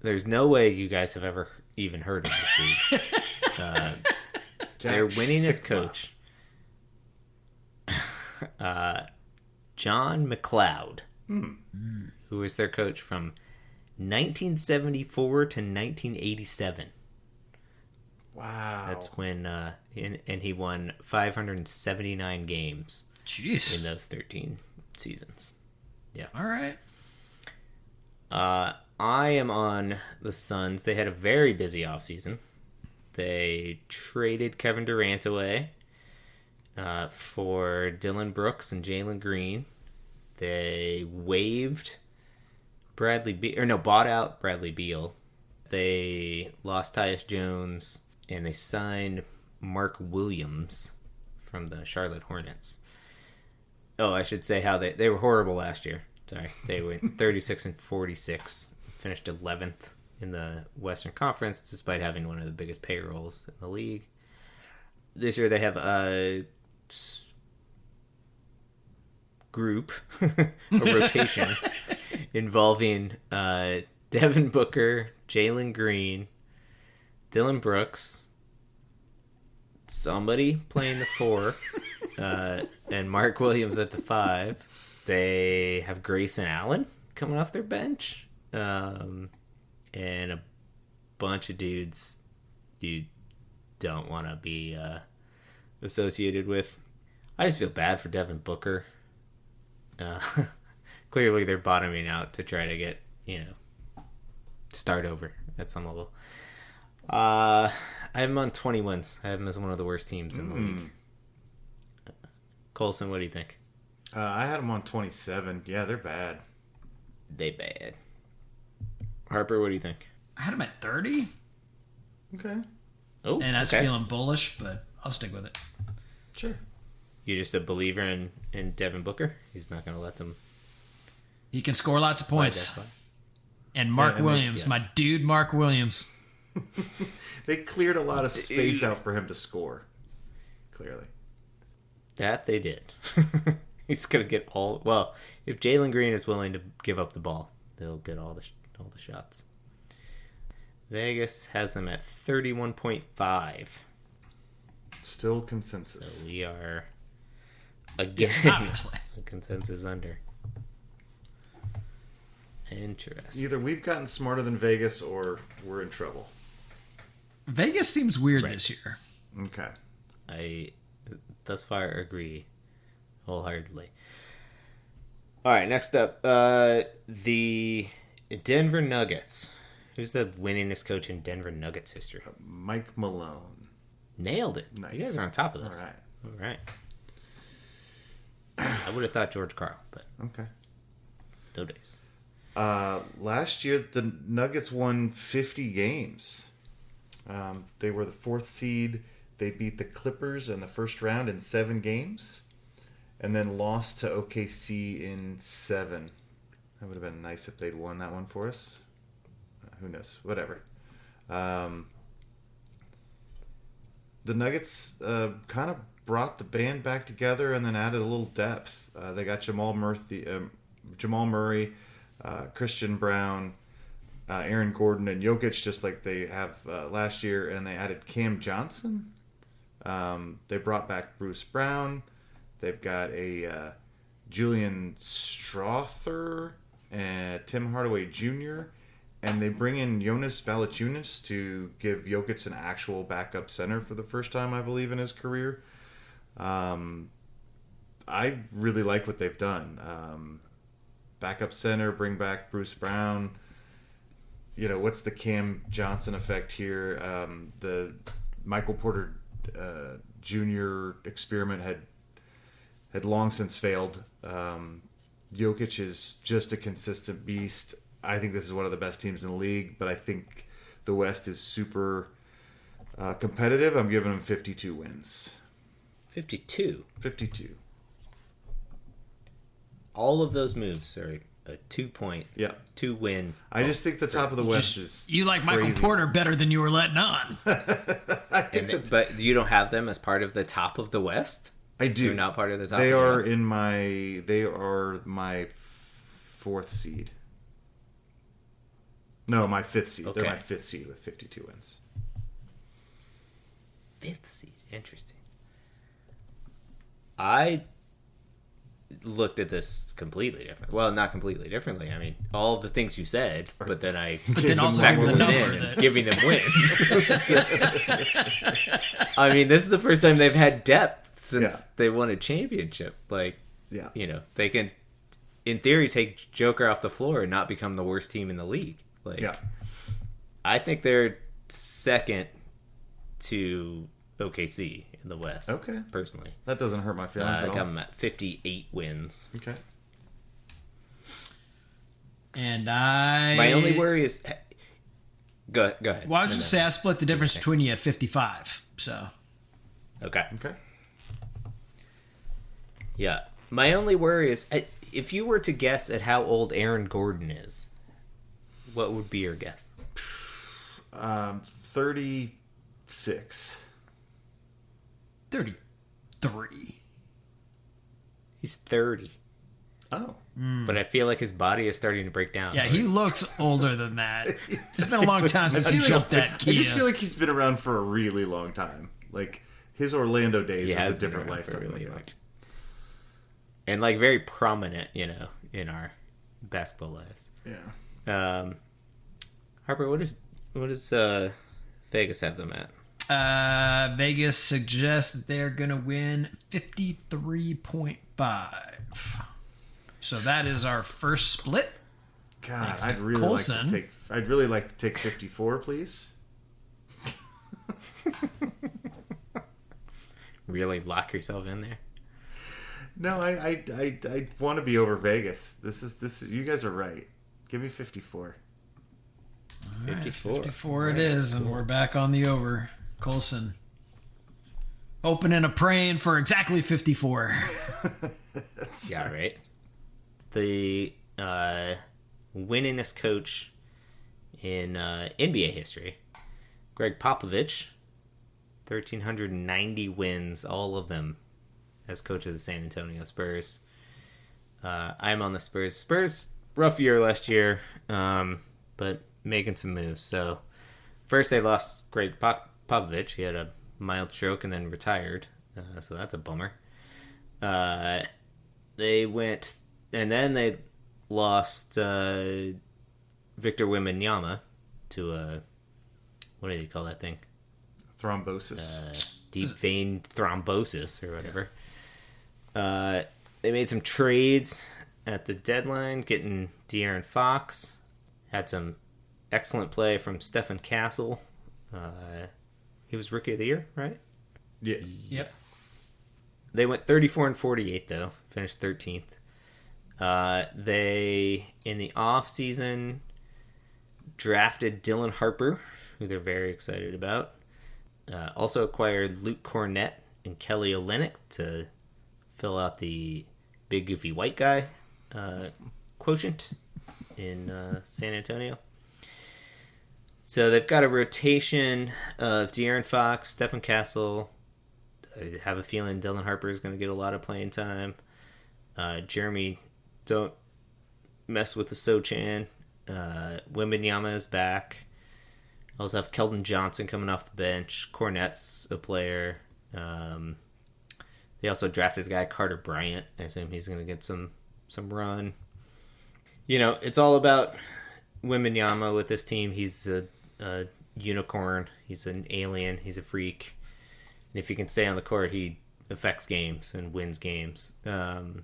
Speaker 2: There's no way you guys have ever even heard of this league. Their winningest coach, John McLeod, who was their coach from 1974 to 1987.
Speaker 1: wow.
Speaker 2: That's when, and he won 579 games
Speaker 3: Jeez.
Speaker 2: in those 13 seasons. Yeah.
Speaker 3: All right.
Speaker 2: I am on the Suns. They had a very busy offseason. They traded Kevin Durant away for Dylan Brooks and Jalen Green. They bought out Bradley Beal. They lost Tyus Jones, and they signed Mark Williams from the Charlotte Hornets. Oh, I should say how they were horrible last year. Sorry. They went 36-46, finished 11th in the Western Conference, despite having one of the biggest payrolls in the league. This year they have a group, a rotation, involving Devin Booker, Jalen Green, Dylan Brooks, somebody playing the 4, and Mark Williams at the 5. They have Grayson Allen coming off their bench. And a bunch of dudes you don't want to be associated with. I just feel bad for Devin Booker. Clearly they're bottoming out to try to get, start over at some level. I have him on 20 wins. I have him as one of the worst teams in the league. Colson, what do you think?
Speaker 1: I had him on 27. Yeah, they're bad.
Speaker 2: They bad. Harper, what do you think?
Speaker 3: I had him at 30.
Speaker 1: Okay.
Speaker 2: Oh,
Speaker 3: and I was feeling bullish, but I'll stick with it.
Speaker 1: Sure.
Speaker 2: You're just a believer in Devin Booker? He's not going to let them...
Speaker 3: He can score lots of points. And Mark Williams, my dude Mark Williams.
Speaker 1: They cleared a lot of space out for him to score. Clearly.
Speaker 2: That they did. He's going to get all... Well, if Jalen Green is willing to give up the ball, they'll get all the shots. Vegas has them at 31.5.
Speaker 1: Still consensus.
Speaker 2: So we are, again,
Speaker 3: obviously.
Speaker 2: the consensus under. Interesting.
Speaker 1: Either we've gotten smarter than Vegas or we're in trouble.
Speaker 3: Vegas seems weird this year.
Speaker 1: Okay.
Speaker 2: I thus far agree wholeheartedly. All right, next up, the Denver Nuggets. Who's the winningest coach in Denver Nuggets history?
Speaker 1: Mike Malone.
Speaker 2: Nailed it.
Speaker 1: Nice.
Speaker 2: You guys are on top of this.
Speaker 1: All
Speaker 2: right. I would have thought George Karl, but
Speaker 1: okay.
Speaker 2: No days.
Speaker 1: Last year, the Nuggets won 50 games. They were the 4th seed. They beat the Clippers in the first round in 7 games. And then lost to OKC in 7. That would have been nice if they'd won that one for us. Who knows? Whatever. The Nuggets kind of brought the band back together and then added a little depth. They got Jamal Murray, Christian Brown, Aaron Gordon, and Jokic, just like they have last year. And they added Cam Johnson. They brought back Bruce Brown. They've got a Julian Strother and Tim Hardaway Jr. And they bring in Jonas Valanciunas to give Jokic an actual backup center for the first time, I believe, in his career. I really like what they've done. Backup center, bring back Bruce Brown. What's the Cam Johnson effect here? The Michael Porter Jr. experiment had long since failed. Jokic is just a consistent beast. I think this is one of the best teams in the league, but I think the West is super competitive. I'm giving them 52 wins.
Speaker 2: 52?
Speaker 1: 52.
Speaker 2: All of those moves are a 2-point, 2-win.
Speaker 1: I just think the top of the West is
Speaker 3: You like
Speaker 1: crazy.
Speaker 3: Michael Porter better than you were letting on.
Speaker 2: But you don't have them as part of the top of the West?
Speaker 1: I do.
Speaker 2: They're not part of the top
Speaker 1: They
Speaker 2: of the
Speaker 1: are
Speaker 2: West?
Speaker 1: They are my 4th seed. No, my 5th seed.
Speaker 2: Okay.
Speaker 1: They're my 5th seed with 52 wins.
Speaker 2: 5th seed. Interesting. I looked at this completely different. Well, not completely differently. I mean, all the things you said, but then I
Speaker 3: also
Speaker 2: factored
Speaker 3: the
Speaker 2: those in and giving them wins. I mean, this is the first time they've had depth since they won a championship. Like, they can in theory, take Joker off the floor and not become the worst team in the league. Like,
Speaker 1: Yeah.
Speaker 2: I think they're second to OKC in the West.
Speaker 1: Okay.
Speaker 2: Personally.
Speaker 1: That doesn't hurt my feelings
Speaker 2: I
Speaker 1: at
Speaker 2: got
Speaker 1: all.
Speaker 2: them at 58 wins.
Speaker 1: Okay.
Speaker 3: And
Speaker 2: My only worry is... Go ahead.
Speaker 3: Well, I was going to say I split the difference between you at 55. So.
Speaker 2: Okay.
Speaker 1: Okay.
Speaker 2: Yeah. My only worry is, if you were to guess at how old Aaron Gordon is, what would be your guess?
Speaker 1: 36.
Speaker 3: 33.
Speaker 2: He's 30.
Speaker 1: Oh.
Speaker 2: But I feel like his body is starting to break down.
Speaker 3: Yeah, he looks older than that. It's been a long time since he jumped that
Speaker 1: I
Speaker 3: Kia.
Speaker 1: just feel like he's been around for a really long time. Like, his Orlando days
Speaker 2: He
Speaker 1: was
Speaker 2: has
Speaker 1: a
Speaker 2: been
Speaker 1: different
Speaker 2: around for
Speaker 1: lifetime.
Speaker 2: really long. And like very prominent, in our basketball lives.
Speaker 1: Yeah.
Speaker 2: Harper, what does Vegas have them at?
Speaker 3: Vegas suggests that they're going to win 53.5. So that is our first split.
Speaker 1: God,
Speaker 3: Thanks
Speaker 1: I'd
Speaker 3: to
Speaker 1: really
Speaker 3: Coulson.
Speaker 1: like to take 54, please.
Speaker 2: Really lock yourself in there?
Speaker 1: No, I want to be over Vegas. This is you guys are right. Give me 54.
Speaker 2: 54.
Speaker 3: 54 it is, and we're back on the over. Coulson. Hoping and praying for exactly 54.
Speaker 2: Yeah, right. The winningest coach in NBA history, Greg Popovich, 1,390 wins, all of them as coach of the San Antonio Spurs. I'm on the Spurs. Spurs, rough year last year, but making some moves. So first they lost Greg Popovich. He had a mild stroke and then retired. So that's a bummer. They went, and then they lost Victor Wembanyama to a, what do they call that thing?
Speaker 1: Thrombosis.
Speaker 2: Deep vein thrombosis or whatever. They made some trades at the deadline, getting De'Aaron Fox. Had some excellent play from Stephen Castle. He was Rookie of the Year, right?
Speaker 1: Yeah.
Speaker 3: Yep.
Speaker 2: They went 34-48 though, finished 13th. They in the off season drafted Dylan Harper, who they're very excited about. Also acquired Luke Cornett and Kelly Olynyk to fill out the big goofy white guy quotient in San Antonio. So they've got a rotation of De'Aaron Fox, Stephen Castle. I have a feeling Dylan Harper is going to get a lot of playing time. Jeremy, don't mess with the Sochan. Wembanyama is back. Also have Keldon Johnson coming off the bench. Cornett's a player. They also drafted a guy, Carter Bryant. I assume he's going to get some run. It's all about Wembanyama with this team. He's a unicorn. He's an alien. He's a freak. And if he can stay on the court, he affects games and wins games. To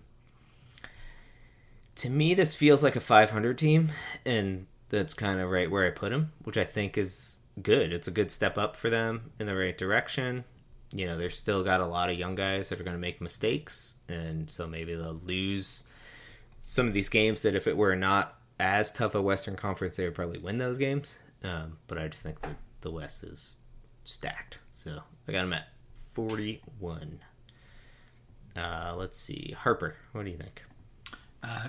Speaker 2: me, this feels like a 500 team, and that's kind of right where I put him, which I think is good. It's a good step up for them in the right direction. They're still got a lot of young guys that are going to make mistakes, and so maybe they'll lose some of these games that if it were not as tough a Western Conference, they would probably win those games. But I just think that the West is stacked. So I got them at 41. Let's see. Harper, what do you think?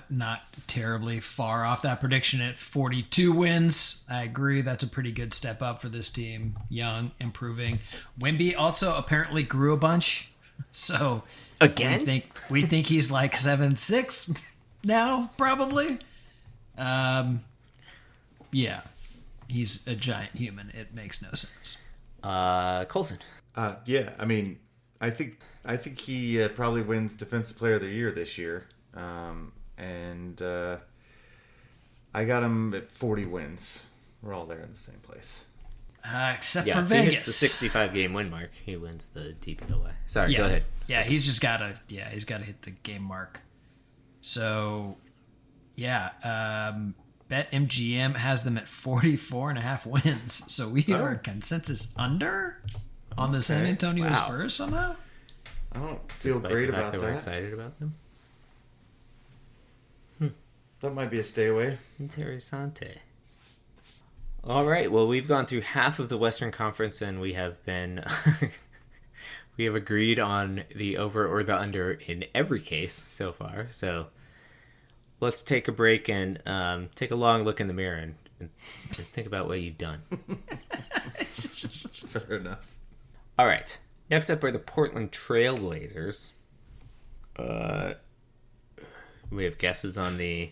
Speaker 3: Not terribly far off that prediction at 42 wins. I agree. That's a pretty good step up for this team. Young, improving. Wemby also apparently grew a bunch. So
Speaker 2: again,
Speaker 3: we think he's like 7'6" now, probably. Yeah, he's a giant human. It makes no sense.
Speaker 2: Coulson.
Speaker 1: Yeah, I mean, I think he probably wins Defensive Player of the Year this year. And I got him at 40 wins. We're all there in the same place.
Speaker 3: Except
Speaker 2: Yeah,
Speaker 3: for
Speaker 2: if
Speaker 3: Vegas.
Speaker 2: he hits the 65 game win mark, he wins the DPOY. Sorry,
Speaker 3: Yeah.
Speaker 2: go ahead.
Speaker 3: Yeah, he's got to hit the game mark. So Yeah. BetMGM has them at 44.5 wins. So we are consensus under on the San Antonio Spurs somehow.
Speaker 1: I don't feel
Speaker 2: Despite
Speaker 1: great
Speaker 2: the fact
Speaker 1: about
Speaker 2: that
Speaker 1: that.
Speaker 2: we're excited about them.
Speaker 1: That might be a stay away.
Speaker 2: Interessante. All right. Well, we've gone through half of the Western Conference, and we have been we have agreed on the over or the under in every case so far. So let's take a break and take a long look in the mirror and think about what you've done.
Speaker 1: Fair enough.
Speaker 2: All right. Next up are the Portland Trail Blazers. We have guesses on the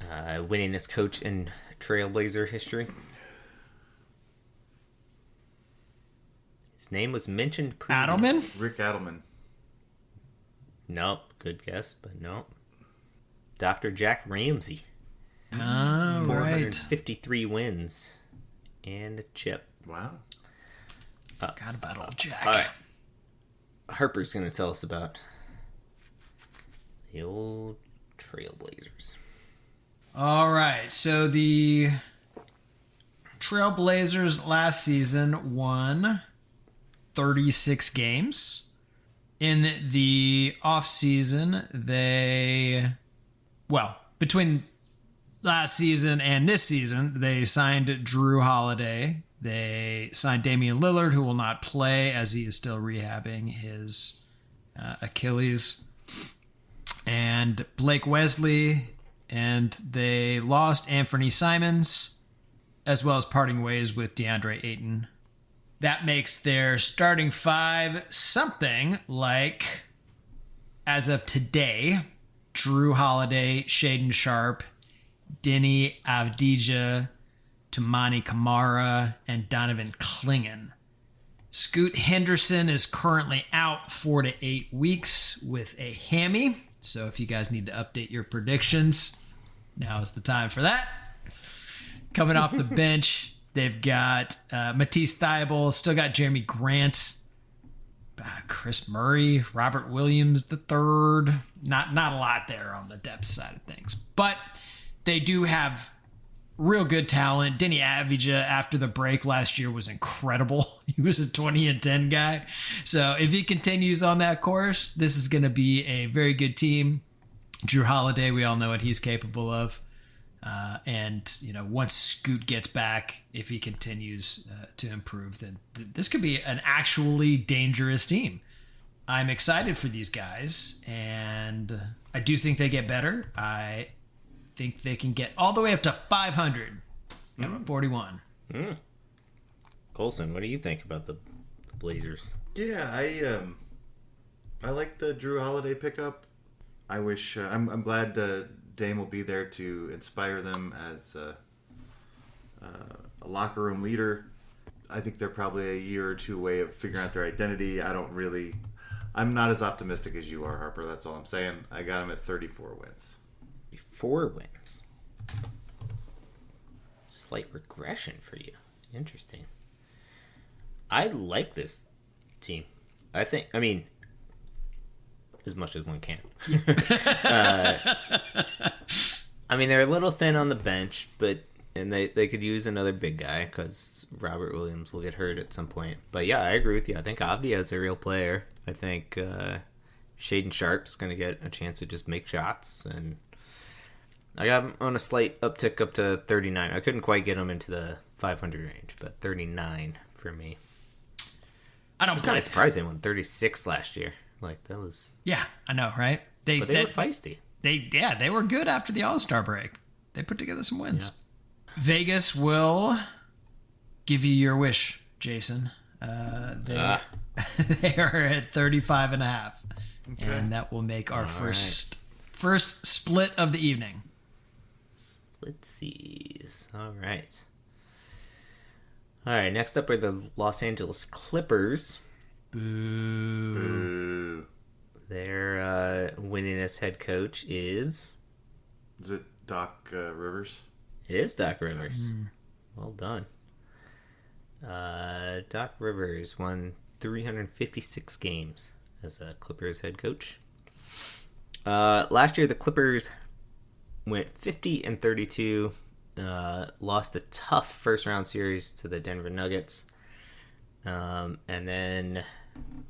Speaker 2: winningest coach in Trailblazer history. His name was mentioned previously.
Speaker 3: Adelman?
Speaker 1: Rick Adelman.
Speaker 2: Nope. Good guess, but nope. Dr. Jack Ramsey.
Speaker 3: Oh, right.
Speaker 2: 453 wins and a chip.
Speaker 1: Wow.
Speaker 3: Forgot about old Jack.
Speaker 2: All right. Harper's going to tell us about the old Trailblazers.
Speaker 3: All right. So the Trailblazers last season won 36 games. In the offseason, between last season and this season, they signed Drew Holiday. They signed Damian Lillard, who will not play as he is still rehabbing his Achilles, and Blake Wesley, and they lost Anthony Simons, as well as parting ways with DeAndre Ayton. That makes their starting five something like, as of today, Drew Holiday, Shaden Sharp, Denny Avdija, Tamani Kamara, and Donovan Clingan. Scoot Henderson is currently out 4 to 8 weeks with a hammy. So if you guys need to update your predictions, now is the time for that. Coming off the bench, they've got Matisse Thybulle, still got Jeremy Grant, Chris Murray, Robert Williams III. Not a lot there on the depth side of things. But they do have real good talent. Denny Avdija, after the break last year, was incredible. He was a 20-10 guy. So if he continues on that course, this is going to be a very good team. Drew Holiday, we all know what he's capable of. And, once Scoot gets back, if he continues to improve, then this could be an actually dangerous team. I'm excited for these guys, and I do think they get better. I think they can get all the way up to 500. I'm at 41.
Speaker 2: Colson, what do you think about the Blazers?
Speaker 1: Yeah, I like the Drew Holiday pickup. I wish I'm glad Dame will be there to inspire them as a locker room leader. I think they're probably a year or two away of figuring out their identity. I'm not as optimistic as you are, Harper. That's all I'm saying. I got them at 34 wins.
Speaker 2: 4 wins. Slight regression for you. Interesting. I like this team. As much as one can. They're a little thin on the bench, and they could use another big guy because Robert Williams will get hurt at some point. But yeah, I agree with you. I think Avdia is a real player. I think Shaden Sharp's going to get a chance to just make shots, and I got him on a slight uptick up to 39. I couldn't quite get him into the 500 range, but 39 for me. I was kind of surprised they won 36 last year. That was...
Speaker 3: Yeah, I know, right?
Speaker 2: But they were feisty.
Speaker 3: They were good after the All-Star break. They put together some wins. Yeah. Vegas will give you your wish, Jason. They are at 35.5. Okay. And that will make our first split of the evening.
Speaker 2: Splitsies. All right. Next up are the Los Angeles Clippers.
Speaker 3: Boo.
Speaker 2: Their winningest head coach is...
Speaker 1: Is it Doc Rivers?
Speaker 2: It is Doc Rivers. Well done. Doc Rivers won 356 games as a Clippers head coach. Last year, the Clippers went 50-32, lost a tough first-round series to the Denver Nuggets, and then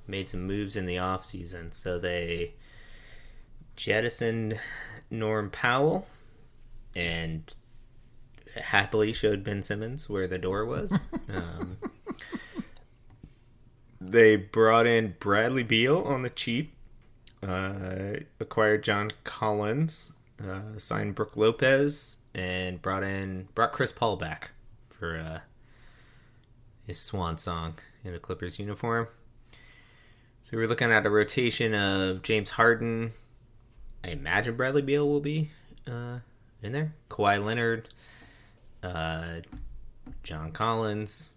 Speaker 2: made some moves in the offseason. So they jettisoned Norm Powell and happily showed Ben Simmons where the door was. They brought in Bradley Beal on the cheap, acquired John Collins, signed Brooke Lopez, and brought Chris Paul back for his swan song in a Clippers uniform. So we're looking at a rotation of James Harden. I imagine Bradley Beal will be in there. Kawhi Leonard, John Collins,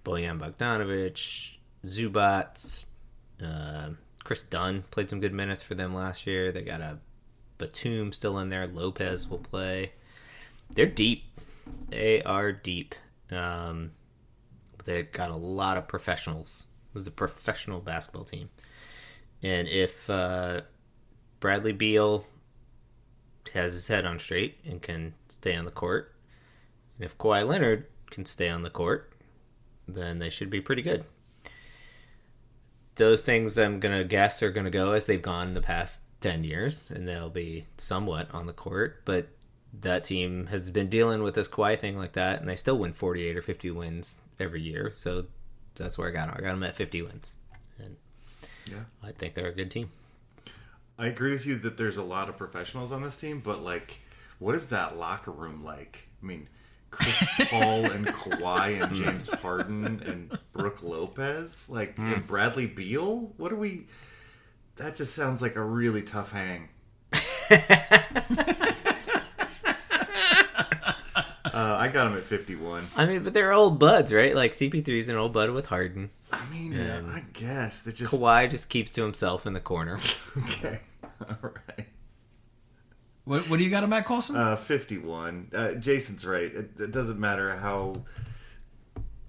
Speaker 2: Bojan Bogdanovic, Zubac, Chris Dunn played some good minutes for them last year. They got a Batum still in there. Lopez will play. They're deep. They are deep. They got a lot of professionals. It was a professional basketball team. And if Bradley Beal has his head on straight and can stay on the court, and if Kawhi Leonard can stay on the court, then they should be pretty good. Those things I'm going to guess are going to go as they've gone in the past 10 years, and they'll be somewhat on the court. But that team has been dealing with this Kawhi thing like that, and they still win 48 or 50 wins every year. So that's where I got them. I got them at 50 wins. And yeah, I think they're a good team.
Speaker 1: I agree with you that there's a lot of professionals on this team, but, like, what is that locker room like? I mean, Chris Paul and Kawhi and James Harden and Brooke Lopez, like, and Bradley Beal? What are we... That just sounds like a really tough hang. I got him at 51.
Speaker 2: I mean, but they're old buds, right? Like, CP3's an old bud with Harden.
Speaker 1: I mean, I guess. They just...
Speaker 2: Kawhi just keeps to himself in the corner.
Speaker 1: Okay. All right.
Speaker 3: What do you got him at, Coulson?
Speaker 1: 51. Jason's right. It doesn't matter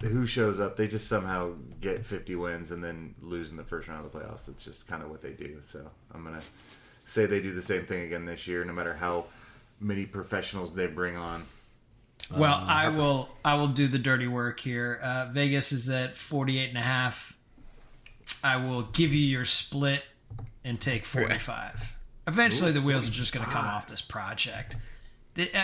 Speaker 1: who shows up. They just somehow get 50 wins and then lose in the first round of the playoffs. It's just kind of what they do. So I'm going to say they do the same thing again this year, no matter how many professionals they bring on.
Speaker 3: Well, I will do the dirty work here. Vegas is at 48.5. I will give you your split and take 45. Eventually, the wheels are just going to come off this project.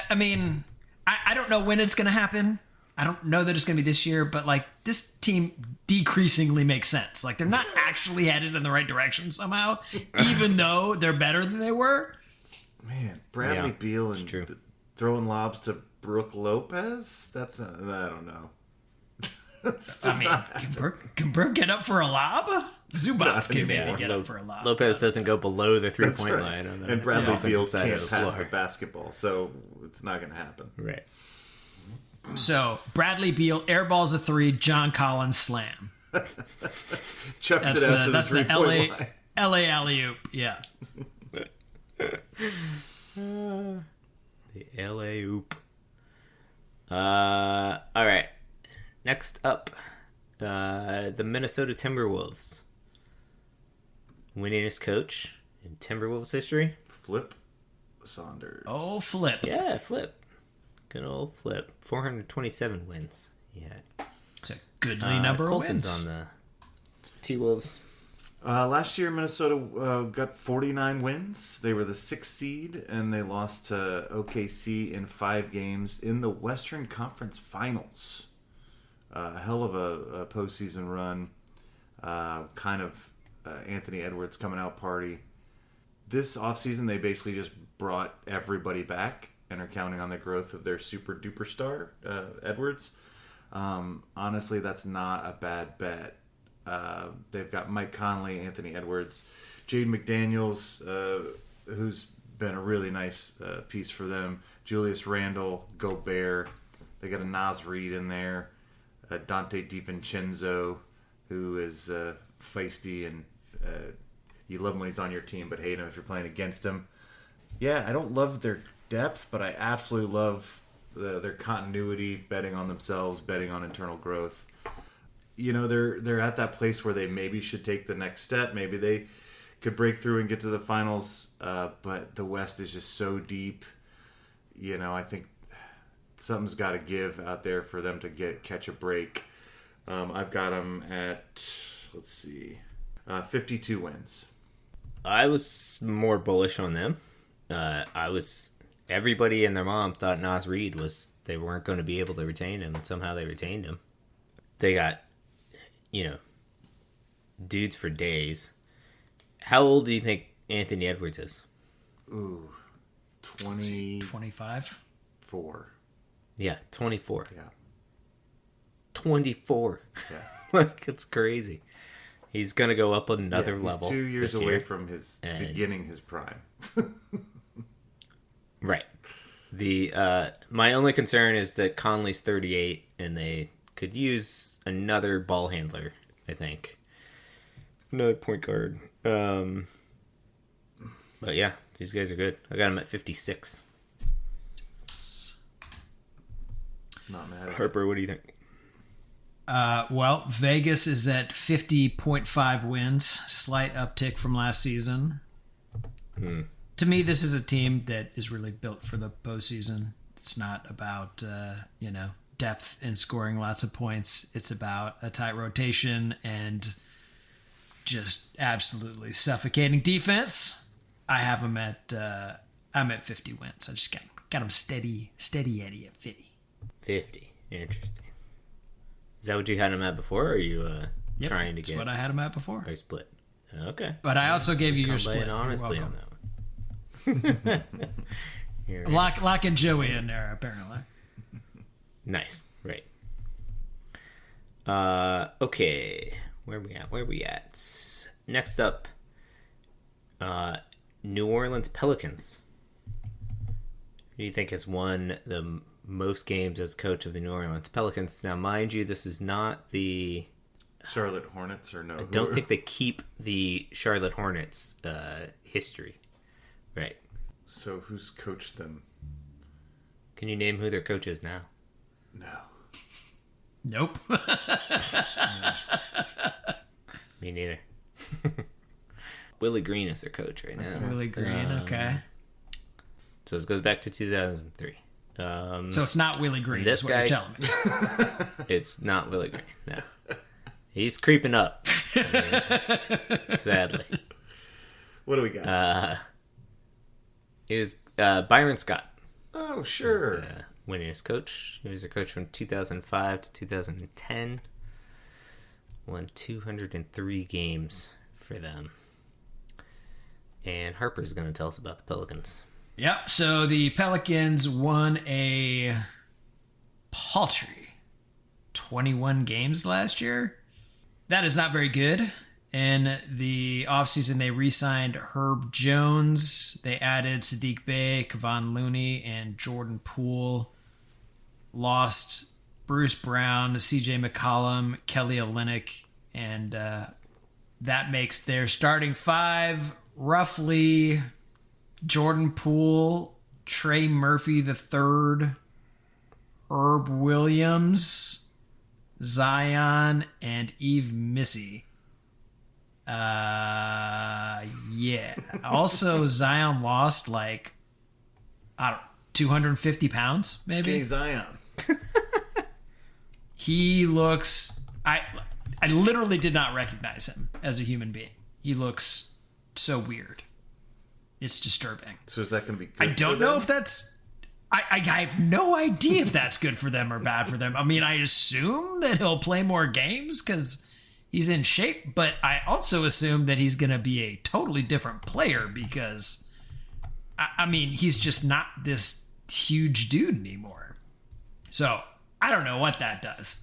Speaker 3: I mean, I don't know when it's going to happen. I don't know that it's going to be this year, but, like, this team decreasingly makes sense. Like, they're not actually headed in the right direction somehow, even though they're better than they were.
Speaker 1: Man, Bradley Beal and throwing lobs to Brooke Lopez? I don't know.
Speaker 3: Can Brooke get up for a lob? Zubac can maybe get up for a lob.
Speaker 2: Lopez doesn't go below the three-point line. On the
Speaker 1: and Bradley Beal can't pass
Speaker 2: floor.
Speaker 1: the basketball, so it's not going to happen.
Speaker 2: Right.
Speaker 3: So, Bradley Beal airballs a 3, John Collins slam.
Speaker 1: Chucks it out to the three-point line.
Speaker 3: LA alley-oop, yeah.
Speaker 2: The LA oop. All right. Next up, the Minnesota Timberwolves. Winningest coach in Timberwolves history.
Speaker 1: Flip Saunders.
Speaker 3: Oh, Flip.
Speaker 2: Yeah, Flip. Good old Flip. 427 wins he had.
Speaker 3: It's a goodly number of wins.
Speaker 2: Coulson's on the T-Wolves.
Speaker 1: Last year, Minnesota got 49 wins. They were the 6th seed, and they lost to OKC in 5 games in the Western Conference Finals. A hell of a postseason run. Kind of Anthony Edwards coming out party. This offseason, they basically just brought everybody back and are counting on the growth of their super duper star, Edwards. Honestly, that's not a bad bet. They've got Mike Conley, Anthony Edwards, Jaden McDaniels, who's been a really nice piece for them, Julius Randle, Gobert. They got a Naz Reid in there, Dante DiVincenzo, who is feisty, and you love him when he's on your team, but hate him if you're playing against him. Yeah, I don't love their depth, but I absolutely love their continuity, betting on themselves, betting on internal growth. You know, they're at that place where they maybe should take the next step. Maybe they could break through and get to the finals, but the West is just so deep. You know, I think something's got to give out there for them to catch a break. I've got them at, 52 wins.
Speaker 2: I was more bullish on them. Everybody and their mom thought Nas Reed they weren't going to be able to retain him, and somehow they retained him. They got, dudes for days. How old do you think Anthony Edwards is?
Speaker 1: Ooh,
Speaker 3: 25?
Speaker 1: 4.
Speaker 2: Yeah, 24.
Speaker 1: Yeah.
Speaker 2: 24.
Speaker 1: Yeah.
Speaker 2: Like, it's crazy. He's going to go up another level.
Speaker 1: 2 years away from beginning his prime.
Speaker 2: Right. My only concern is that Conley's 38, and they could use another ball handler, I think. Another point guard. But yeah, these guys are good. I got them at 56.
Speaker 1: Not mad.
Speaker 2: Harper, what do you think?
Speaker 3: Well, Vegas is at 50.5 wins, slight uptick from last season. To me, this is a team that is really built for the postseason. It's not about, depth and scoring lots of points. It's about a tight rotation and just absolutely suffocating defense. I have them I'm at 50 wins. I just got them steady Eddie at 50.
Speaker 2: 50. Interesting. Is that what you had them at before, or are you trying to get...
Speaker 3: That's what I had them at before.
Speaker 2: Or split. Okay.
Speaker 3: But I also gave you your split.
Speaker 2: Honestly on that one.
Speaker 3: Locking Joey in there, apparently.
Speaker 2: Nice. Right. Okay. Where we at? Next up, New Orleans Pelicans. Who do you think has won the most games as coach of the New Orleans Pelicans? Now, mind you, this is not the
Speaker 1: Charlotte Hornets, or no?
Speaker 2: I don't think they keep the Charlotte Hornets history. Right.
Speaker 1: So who's coached them?
Speaker 2: Can you name who their coach is now?
Speaker 1: No.
Speaker 3: Nope.
Speaker 2: Me neither. Willie Green is their coach right now.
Speaker 3: Willie Green, okay.
Speaker 2: So this goes back to 2003.
Speaker 3: So it's not Willie Green,
Speaker 2: this
Speaker 3: is what
Speaker 2: guy,
Speaker 3: you're telling me.
Speaker 2: It's not Willie Green, no. He's creeping up. Sadly.
Speaker 1: What do we got?
Speaker 2: He was Byron Scott.
Speaker 1: Oh, sure.
Speaker 2: Winningest coach. He was a coach from 2005 to 2010. Won 203 games for them. And Harper's going to tell us about the Pelicans.
Speaker 3: Yep. So the Pelicans won a paltry 21 games last year. That is not very good. In the offseason, they re-signed Herb Jones. They added Sadiq Bey, Kevon Looney, and Jordan Poole. Lost Bruce Brown, CJ McCollum, Kelly Olynyk, and that makes their starting five roughly Jordan Poole, Trey Murphy III, Herb Williams, Zion, and Eve Missy. Yeah. Also, Zion lost 250 pounds, maybe.
Speaker 1: Skinny Zion.
Speaker 3: He looks... I literally did not recognize him as a human being. He looks so weird. It's disturbing.
Speaker 1: So is that going to be good?
Speaker 3: I don't know if that's... I have no idea if that's good for them or bad for them. I mean, I assume that he'll play more games because he's in shape, but I also assume that he's going to be a totally different player because, I mean, he's just not this huge dude anymore. So I don't know what that does.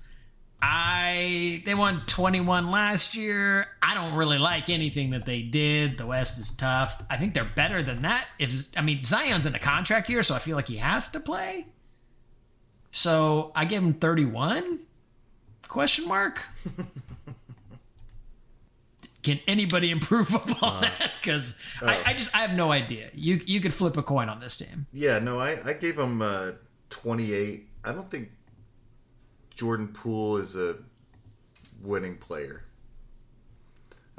Speaker 3: They won 21 last year. I don't really like anything that they did. The West is tough. I think they're better than that. Zion's in a contract year, so I feel like he has to play. So I give him 31? Question mark? Can anybody improve upon that? Because I have no idea. You could flip a coin on this team.
Speaker 1: Yeah, no, I gave him 28. I don't think Jordan Poole is a winning player.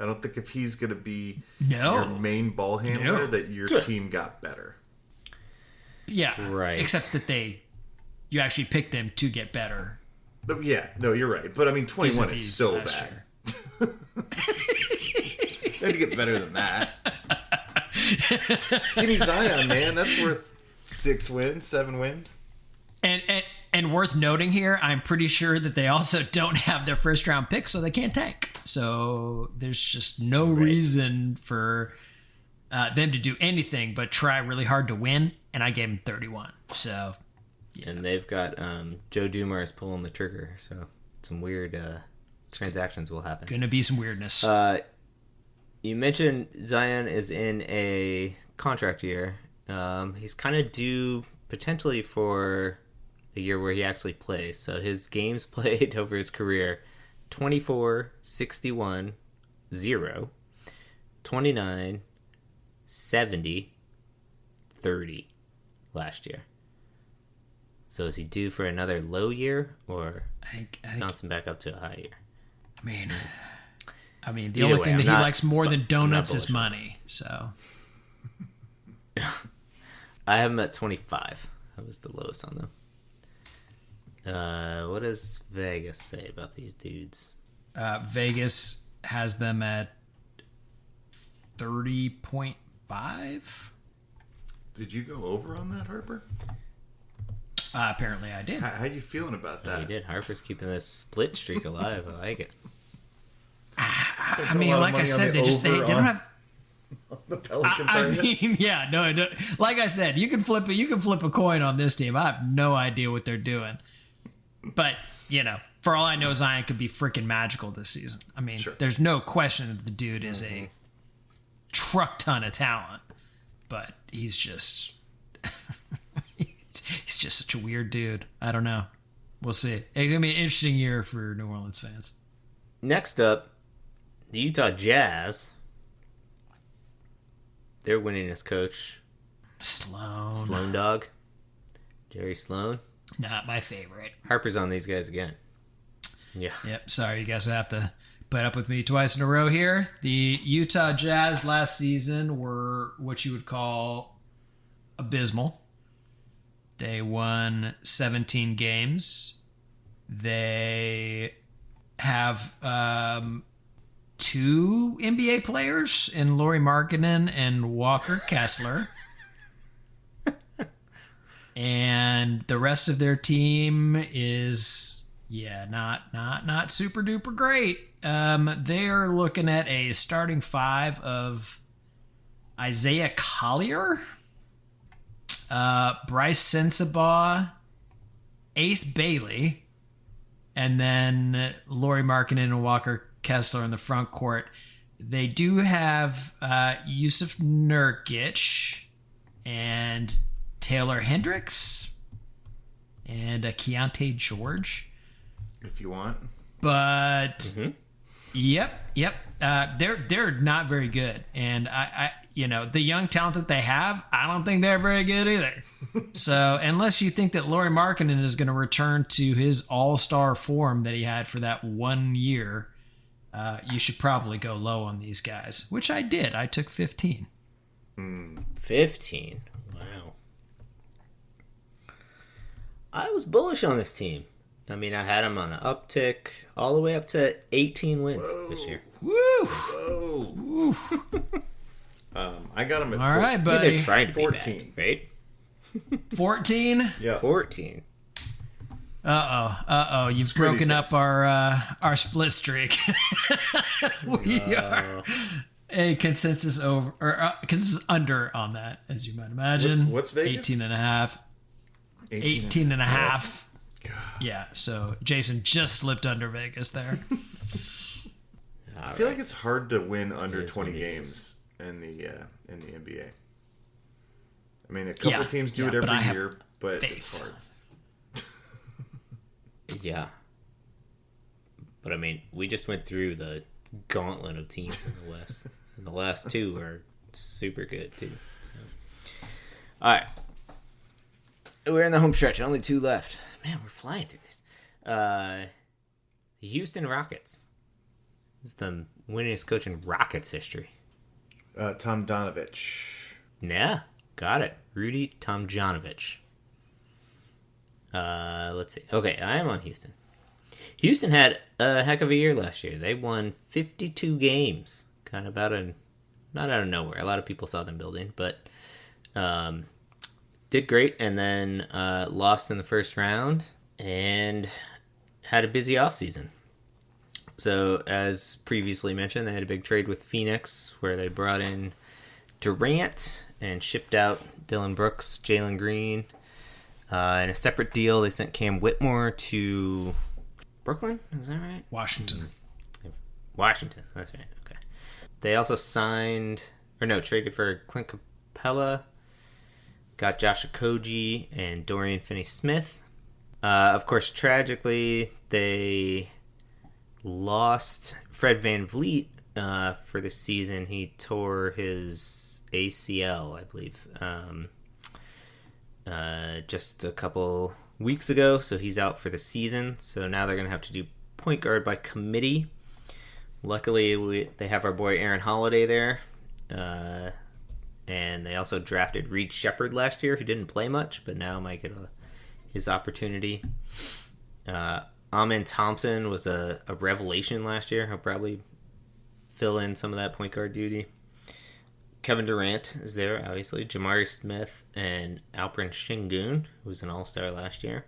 Speaker 1: I don't think if he's going to be
Speaker 3: No.
Speaker 1: your main ball handler
Speaker 3: No.
Speaker 1: that your team got better.
Speaker 3: Yeah.
Speaker 2: Right.
Speaker 3: Except that you actually picked them to get better.
Speaker 1: But yeah, no, you're right. But I mean, 21
Speaker 3: vis-a-vis
Speaker 1: is so
Speaker 3: last
Speaker 1: bad.
Speaker 3: year.
Speaker 1: They had to get better than that. Skinny Zion, man, that's worth 6 wins, 7 wins.
Speaker 3: And worth noting here, I'm pretty sure that they also don't have their first round pick, so they can't tank. So there's just no reason for them to do anything but try really hard to win. And I gave them 31. So, yeah.
Speaker 2: And they've got Joe Dumars pulling the trigger, so some weird transactions will happen.
Speaker 3: Gonna be some weirdness.
Speaker 2: You mentioned Zion is in a contract year. He's kind of due potentially for a year where he actually plays. So his games played over his career: 24, 61, 0, 29, 70, 30 last year. So is he due for another low year or
Speaker 3: I think,
Speaker 2: bouncing back up to a high year?
Speaker 3: I mean, the
Speaker 2: Either
Speaker 3: only
Speaker 2: way,
Speaker 3: thing
Speaker 2: I'm
Speaker 3: that
Speaker 2: not-
Speaker 3: he likes more than donuts is
Speaker 2: bullish on
Speaker 3: money. So
Speaker 2: I have him at 25. That was the lowest on them. What does Vegas say about these dudes?
Speaker 3: Vegas has them at 30.5.
Speaker 1: Did you go over on that, Harper?
Speaker 3: Apparently, I did.
Speaker 1: How you feeling about that?
Speaker 2: He did. Harper's keeping this split streak alive. I like it.
Speaker 3: I mean, like I said, they don't have.
Speaker 1: The Pelicans.
Speaker 3: I
Speaker 1: are you?
Speaker 3: mean, yeah, no, I don't- like I said, you can flip a coin on this team. I have no idea what they're doing, but for all I know, Zion could be freaking magical this season. I mean,
Speaker 1: Sure.
Speaker 3: there's no question that the dude is a truck ton of talent, but he's just he's just such a weird dude. I don't know. We'll see. It's gonna be an interesting year for New Orleans fans.
Speaker 2: Next up, the Utah Jazz. Their winningest coach, Sloan Dog, Jerry Sloan.
Speaker 3: Not my favorite.
Speaker 2: Harper's on these guys again. Yeah.
Speaker 3: Yep. Sorry, you guys have to put up with me twice in a row here. The Utah Jazz last season were what you would call abysmal. They won 17 games. They have 2 NBA players in Lauri Markkanen and Walker Kessler. And the rest of their team is not super duper great. They are looking at a starting 5 of Isaiah Collier, Bryce Sensabaugh, Ace Bailey, and then Lauri Markkanen and Walker Kessler in the front court. They do have Yusuf Nurkic and Taylor Hendricks and Keontae George.
Speaker 1: If you want.
Speaker 3: But yep. They're not very good, and I the young talent that they have, I don't think they're very good either. So unless you think that Lauri Markkanen is going to return to his all-star form that he had for that 1 year, you should probably go low on these guys, which I did. I took 15.
Speaker 2: 15. Wow. I was bullish on this team. I mean, I had them on an uptick all the way up to 18 wins this year.
Speaker 3: Woo!
Speaker 1: I got him at
Speaker 3: All right,
Speaker 2: They're
Speaker 3: buddy.
Speaker 2: trying to
Speaker 1: 14.
Speaker 2: be bad, right?
Speaker 3: 14.
Speaker 1: Yeah.
Speaker 2: 14.
Speaker 3: Uh-oh. You've
Speaker 1: Screw
Speaker 3: broken
Speaker 1: these
Speaker 3: up our split streak. We are a consensus over or consensus under on that, as you might imagine.
Speaker 1: What's Vegas?
Speaker 3: 18 and a half. 18 and a half. Yeah, so Jason just slipped under Vegas there.
Speaker 1: I feel like it's hard to win under
Speaker 2: It is
Speaker 1: 20
Speaker 2: what it
Speaker 1: games in the NBA. I mean, a couple
Speaker 3: Yeah,
Speaker 1: teams do
Speaker 3: yeah,
Speaker 1: it
Speaker 3: but I
Speaker 1: every
Speaker 3: have
Speaker 1: year, but
Speaker 3: faith.
Speaker 1: it's hard.
Speaker 2: Yeah. But I mean, we just went through the gauntlet of teams in the West. And the last 2 are super good, too. So. All right. We're in the home stretch. Only 2 left. Man, we're flying through this. The Houston Rockets. One winningest coach in Rockets history?
Speaker 1: Tom Donovich.
Speaker 2: Yeah, got it. Rudy Tomjanovich. Let's see. Okay, I am on Houston. Houston had a heck of a year last year. They won 52 games. Kind of not out of nowhere. A lot of people saw them building, but did great, and then lost in the first round and had a busy offseason. So, as previously mentioned, they had a big trade with Phoenix where they brought in Durant and shipped out Dylan Brooks, Jalen Green. In a separate deal, they sent Cam Whitmore to Brooklyn. Is that right?
Speaker 3: Washington.
Speaker 2: Washington. That's right. Okay. They also traded for Clint Capella, got Josh Okogie and Dorian Finney-Smith. Of course, tragically, they lost Fred VanVleet for the season. He tore his ACL, I believe, just a couple weeks ago, so he's out for the season. So now they're going to have to do point guard by committee. Luckily, they have our boy Aaron Holiday there, and they also drafted Reed Shepherd last year, who didn't play much, but now might get his opportunity. Amen Thompson was a revelation last year. He'll probably fill in some of that point guard duty. Kevin Durant is there, obviously. Jamari Smith and Alperen Şengün, who was an all-star last year.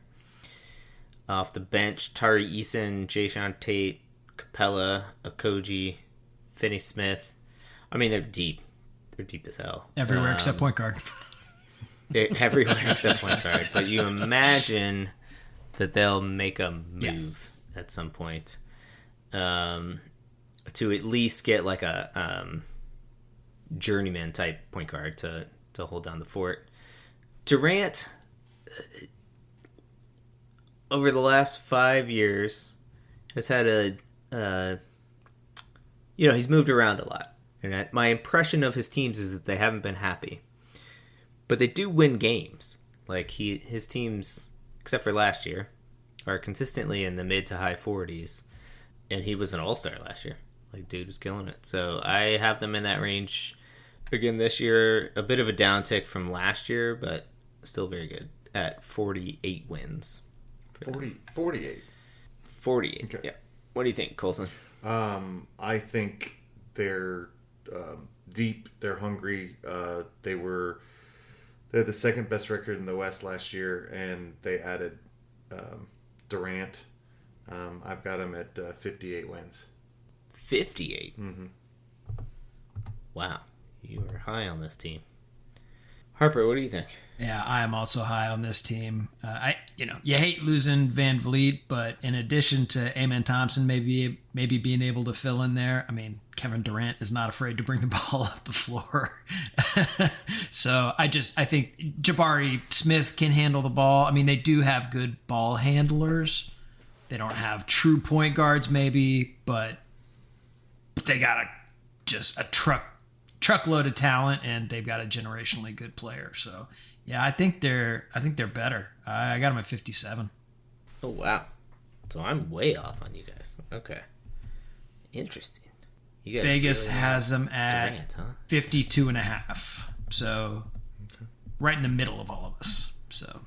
Speaker 2: Off the bench, Tari Eason, Jayshawn Tate, Capella, Okogie, Finney-Smith. I mean, they're deep. They're deep as hell.
Speaker 3: Everywhere except point guard.
Speaker 2: Everywhere except point guard. But you imagine that they'll make a move at some point to at least get like a journeyman type point guard to hold down the fort. Durant, over the last 5 years, has had he's moved around a lot. And my impression of his teams is that they haven't been happy. But they do win games. Like his teams, except for last year, are consistently in the mid to high 40s. And he was an all-star last year. Like, dude was killing it. So I have them in that range again this year. A bit of a downtick from last year, but still very good at 48 wins.
Speaker 1: 48.
Speaker 2: 48.
Speaker 1: Okay.
Speaker 2: Yeah. What do you think, Colson?
Speaker 1: I think they're deep. They're hungry. They had the second best record in the West last year, and they added Durant. I've got them at 58 wins.
Speaker 2: 58? Mm-hmm. Wow. You are high on this team. Harper, what do you think?
Speaker 3: Yeah, I am also high on this team. You hate losing Van Vliet, but in addition to Amen Thompson maybe being able to fill in there, I mean, Kevin Durant is not afraid to bring the ball up the floor. So I think Jabari Smith can handle the ball. I mean, they do have good ball handlers. They don't have true point guards maybe, but they got a truckload of talent, and they've got a generationally good player. So, yeah, I think they're better. I got them at 57.
Speaker 2: Oh, wow. So I'm way off on you guys. Okay. Interesting. You guys
Speaker 3: Vegas
Speaker 2: really
Speaker 3: has them at
Speaker 2: Durant, huh?
Speaker 3: 52.5. So, right in the middle of all of us. So,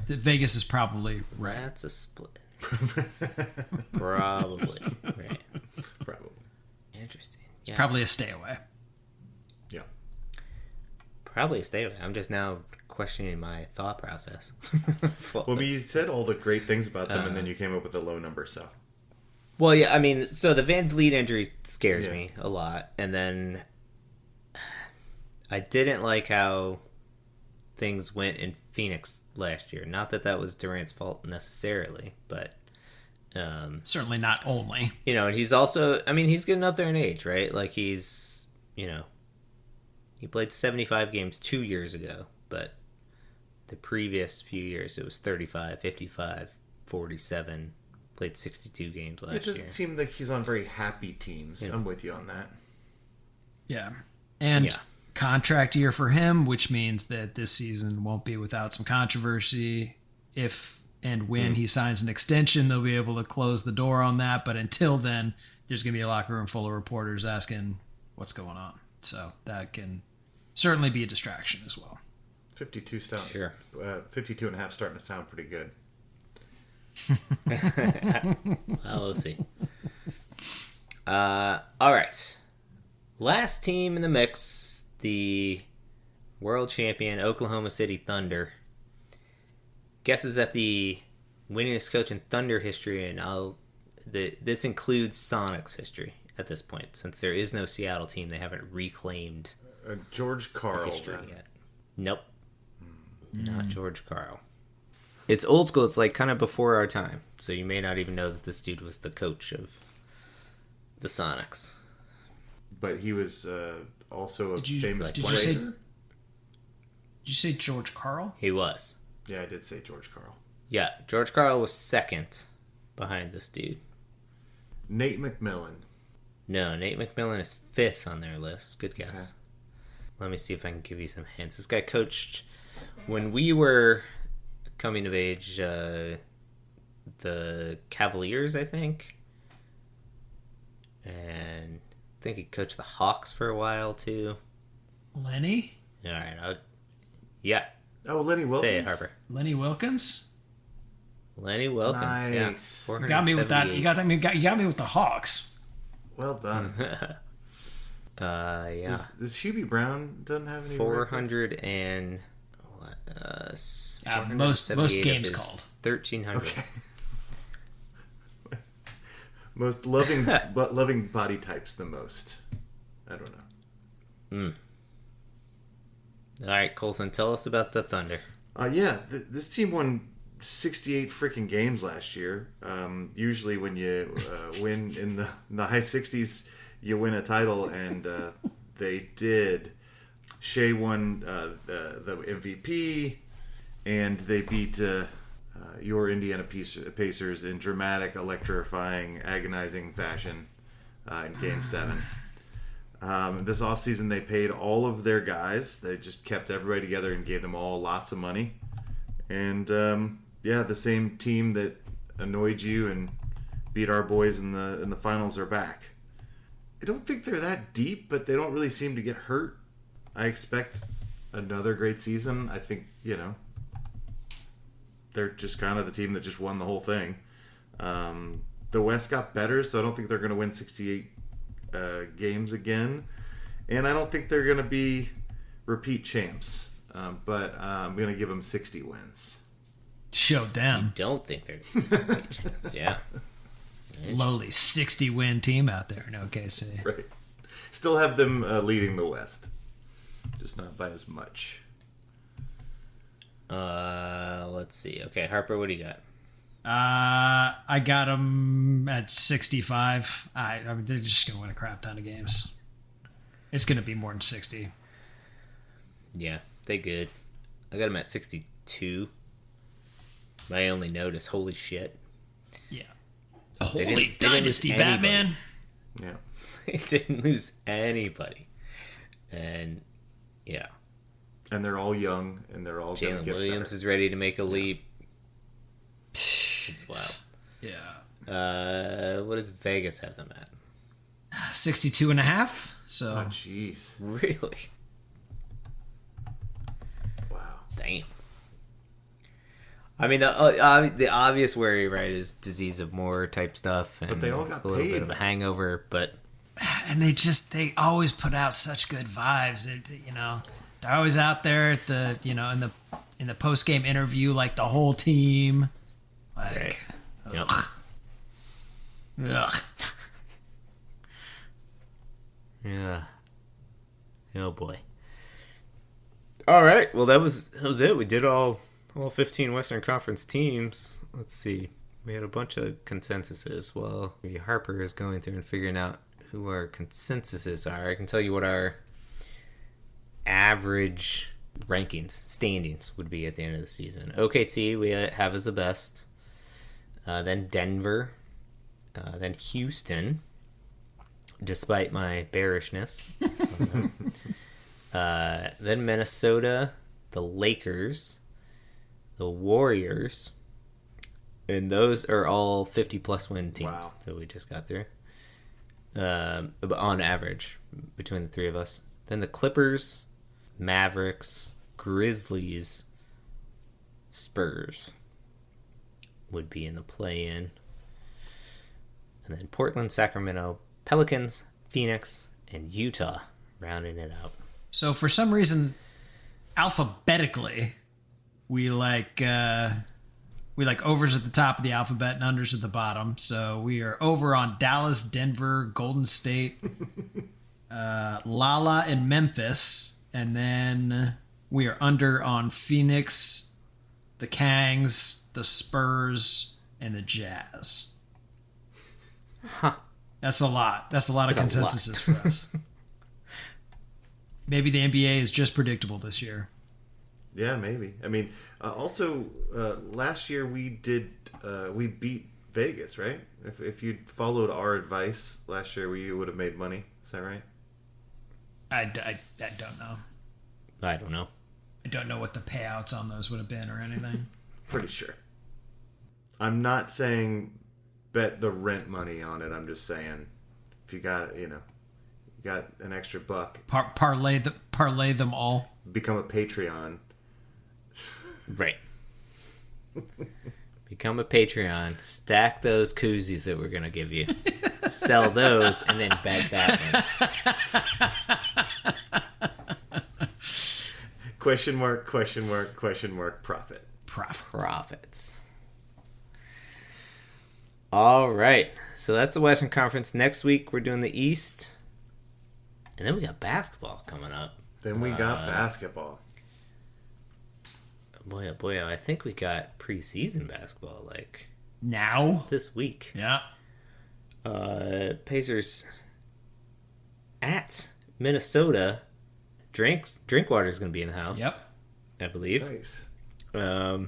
Speaker 3: Vegas is probably right.
Speaker 2: That's a split. Probably. Right.
Speaker 1: Probably.
Speaker 2: Interesting.
Speaker 3: It's
Speaker 2: Yeah.
Speaker 3: probably a stay away.
Speaker 1: Yeah.
Speaker 2: Probably a stay away. I'm just now questioning my thought process.
Speaker 1: Well, you said all the great things about them, and then you came up with a low number, so.
Speaker 2: Well, yeah, I mean, so the Van Vliet injury scares me a lot. And then I didn't like how things went in Phoenix last year. Not that was Durant's fault necessarily, but...
Speaker 3: Certainly not only.
Speaker 2: and he's also... I mean, he's getting up there in age, right? Like, he's, he played 75 games 2 years ago, but the previous few years it was 35, 55, 47... Played 62 games last year.
Speaker 1: It doesn't seem like he's on very happy teams. I'm with you on that.
Speaker 3: Yeah. And contract year for him, which means that this season won't be without some controversy. If And when he signs an extension, they'll be able to close the door on that. But until then, there's going to be a locker room full of reporters asking what's going on. So that can certainly be a distraction as well.
Speaker 1: 52 sounds.
Speaker 2: Sure.
Speaker 1: 52 and a half starting to sound pretty good.
Speaker 2: Well, we'll see. All right. Last team in the mix, the world champion Oklahoma City Thunder. Guesses at the winningest coach in Thunder history, and this includes Sonics history at this point, since there is no Seattle team. They haven't reclaimed
Speaker 1: George Karl.
Speaker 2: history yet. Nope. Not George Karl. It's old school. It's like kind of before our time. So you may not even know that this dude was the coach of the Sonics.
Speaker 1: But he was also a
Speaker 3: Did you
Speaker 1: famous
Speaker 3: say?
Speaker 1: player.
Speaker 3: Did you say George Karl?
Speaker 2: He was.
Speaker 1: Yeah, I did say George Karl.
Speaker 2: Yeah, George Karl was second behind this dude.
Speaker 1: Nate McMillan.
Speaker 2: No, Nate McMillan is fifth on their list. Good guess. Let me see if I can give you some hints. This guy coached when we were coming of age, the Cavaliers, I think. And I think he coached the Hawks for a while, too.
Speaker 3: Lenny?
Speaker 2: All right. Yeah.
Speaker 1: Oh, Lenny Wilkins.
Speaker 2: Say it, Harper.
Speaker 3: Lenny Wilkins?
Speaker 2: Lenny Wilkins.
Speaker 1: Nice.
Speaker 2: Yeah.
Speaker 3: You got me with that. You got me with the Hawks.
Speaker 1: Well done.
Speaker 2: Yeah.
Speaker 1: Does Hubie Brown doesn't have any
Speaker 2: 400 and
Speaker 3: most
Speaker 2: 478
Speaker 3: games
Speaker 2: of his
Speaker 3: called.
Speaker 2: 1,300.
Speaker 1: Okay. Most loving body types the most. I don't know.
Speaker 2: All right, Colson, tell us about the Thunder.
Speaker 1: This team won 68 freaking games last year. Usually when you win in the high 60s, you win a title, and they did. Shea won the MVP, and they beat your Indiana Pacers in dramatic, electrifying, agonizing fashion in Game 7. This offseason, they paid all of their guys. They just kept everybody together and gave them all lots of money. And, the same team that annoyed you and beat our boys in the finals are back. I don't think they're that deep, but they don't really seem to get hurt. I expect another great season. I think, they're just kind of the team that just won the whole thing. The West got better, so I don't think they're going to win 68 games again. And I don't think they're going to be repeat champs. But I'm going to give them 60 wins.
Speaker 3: Showed them.
Speaker 2: Don't think they're going to chance. Yeah.
Speaker 3: Lowly 60-win team out there in OKC.
Speaker 1: Right. Still have them leading the West. Just not by as much.
Speaker 2: Let's see. Okay, Harper, what do you got?
Speaker 3: I got them at 65. I mean, they're just going to win a crap ton of games. It's going to be more than 60.
Speaker 2: Yeah, they good. I got them at 62. My only note is holy shit.
Speaker 3: Yeah.
Speaker 2: They
Speaker 3: Holy
Speaker 2: didn't
Speaker 3: dynasty,
Speaker 2: lose anybody.
Speaker 3: Batman.
Speaker 1: Yeah.
Speaker 2: They didn't lose anybody. And, yeah.
Speaker 1: And they're all young, and they're all going to
Speaker 2: Jalen
Speaker 1: get
Speaker 2: Williams
Speaker 1: better.
Speaker 2: is ready to make a leap. It's wild.
Speaker 3: Yeah.
Speaker 2: What does Vegas have them at?
Speaker 3: 62 and a half. So
Speaker 1: Oh, jeez.
Speaker 2: Really?
Speaker 1: Wow.
Speaker 2: Damn. I mean, the obvious worry, right, is disease of Moore type stuff, and
Speaker 1: But they all got
Speaker 2: a little bit
Speaker 1: paid.
Speaker 2: of a hangover. But
Speaker 3: and they always put out such good vibes. They're always out there at the in the post game interview, like the whole team.
Speaker 2: right. Yep.
Speaker 3: Ugh.
Speaker 2: Yeah. Oh boy. All right. Well, that was it. We did all 15 Western Conference teams. Let's see. We had a bunch of consensuses. Well, Harper is going through and figuring out who our consensuses are. I can tell you what our average standings would be at the end of the season. OKC we have as the best. Then Denver. Then Houston. Despite my bearishness. Then Minnesota, the Lakers, the Warriors, And those are all 50-plus win teams
Speaker 1: Wow.
Speaker 2: that we just got through. On average, between the three of us. Then the Clippers, Mavericks, Grizzlies, Spurs would be in the play-in. And then Portland, Sacramento, Pelicans, Phoenix, and Utah rounding it out.
Speaker 3: So for some reason, alphabetically, we like overs at the top of the alphabet and unders at the bottom. So we are over on Dallas, Denver, Golden State, Lala, and Memphis. And then we are under on Phoenix, the Kangs, the Spurs, and the Jazz.
Speaker 2: Huh.
Speaker 3: That's a lot. That's a lot of
Speaker 2: That's a lot.
Speaker 3: consensuses for us. Maybe the NBA is just predictable this year.
Speaker 1: Yeah, maybe. I mean, also last year we beat Vegas, right? If you'd followed our advice last year, we would have made money. Is that right?
Speaker 3: I don't know.
Speaker 2: I don't know.
Speaker 3: I don't know what the payouts on those would have been or anything.
Speaker 1: Pretty sure. I'm not saying bet the rent money on it. I'm just saying if you got an extra buck,
Speaker 3: Parlay them all.
Speaker 1: become a Patreon.
Speaker 2: Right. Become a Patreon. Stack those koozies that we're going to give you. Sell those and then bet that one.
Speaker 1: Question mark, profit.
Speaker 2: Profits. All right. So that's the Western Conference. Next week, we're doing the East. And then we got basketball coming up.
Speaker 1: Then we got basketball.
Speaker 2: Boy, oh boy, I think we got preseason basketball, like,
Speaker 3: Now?
Speaker 2: this week.
Speaker 3: Yeah.
Speaker 2: Pacers at Minnesota. Drinkwater's going to be in the house.
Speaker 3: Yep.
Speaker 2: I believe.
Speaker 1: Nice.
Speaker 2: So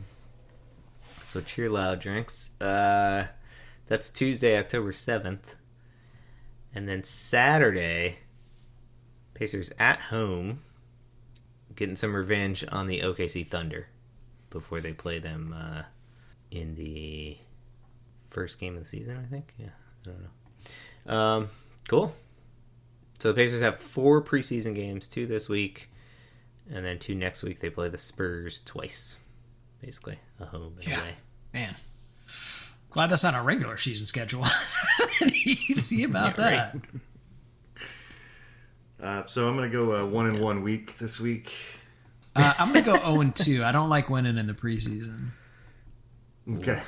Speaker 2: cheer loud, drinks. That's Tuesday, October 7th. And then Saturday, Pacers at home, getting some revenge on the OKC Thunder before they play them in the first game of the season, I think. Yeah, I don't know. Cool. So the Pacers have 4 preseason games, 2 this week, and then 2 next week. They play the Spurs twice, basically, a home and away.
Speaker 3: Man. Glad that's not a regular season schedule. Easy about that.
Speaker 1: Right. So I'm going to go 1-1 week this week.
Speaker 3: I'm going to go 0-2. I don't like winning in the preseason.
Speaker 1: Okay.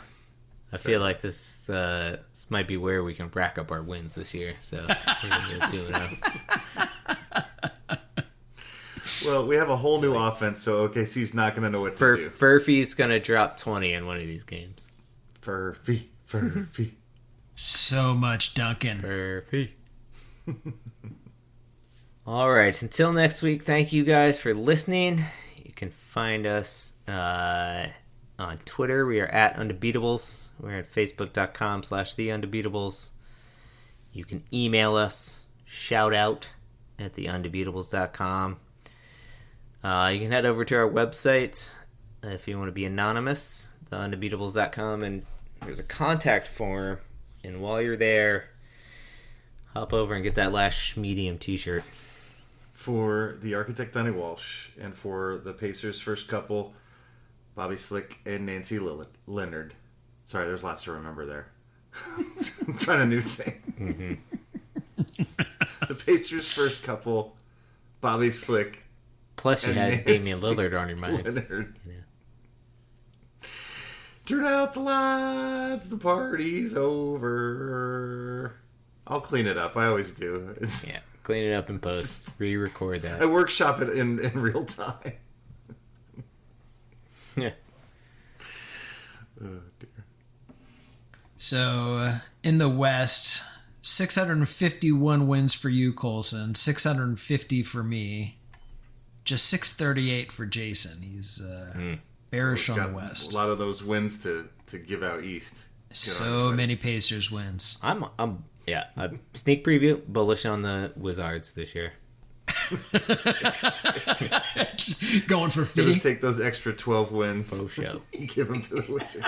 Speaker 2: I feel like this might be where we can rack up our wins this year. So we're going to go 2-0.
Speaker 1: Well, we have a whole new offense, so OKC's not going to know what to do.
Speaker 2: Furphy's going to drop 20 in one of these games.
Speaker 1: Furphy.
Speaker 3: So much Duncan.
Speaker 2: Furphy. All right. Until next week, thank you guys for listening. You can find us on Twitter. We are at Undebeatables. We're at facebook.com/theundebeatables. You can email us, shout out at theundebeatables.com. You can head over to our website if you want to be anonymous, theundebeatables.com, and there's a contact form. And while you're there, hop over and get that last medium t-shirt.
Speaker 1: For the architect Donnie Walsh and for the Pacers' first couple, Bobby Slick and Nancy Leonard. Sorry, there's lots to remember there. I'm trying a new thing. Mm-hmm. The Pacers' first couple, Bobby Slick.
Speaker 2: Plus, you had Damian Lillard on your mind.
Speaker 1: Leonard. Yeah. Turn out the lights, the party's over. I'll clean it up. I always do.
Speaker 2: Yeah, clean it up in post. Re-record that.
Speaker 1: I workshop it in real time.
Speaker 2: Yeah.
Speaker 1: Oh, dear.
Speaker 3: So, in the West, 651 wins for you, Colson. 650 for me. Just 638 for Jason. He's bearish on the West.
Speaker 1: A lot of those wins to give out East.
Speaker 3: So many Pacers wins.
Speaker 2: I'm sneak preview, bullish on the Wizards this year.
Speaker 3: Going for
Speaker 1: Just
Speaker 3: 50.
Speaker 1: take those extra 12 wins.
Speaker 2: Pro show.
Speaker 1: Give them to the Wizards.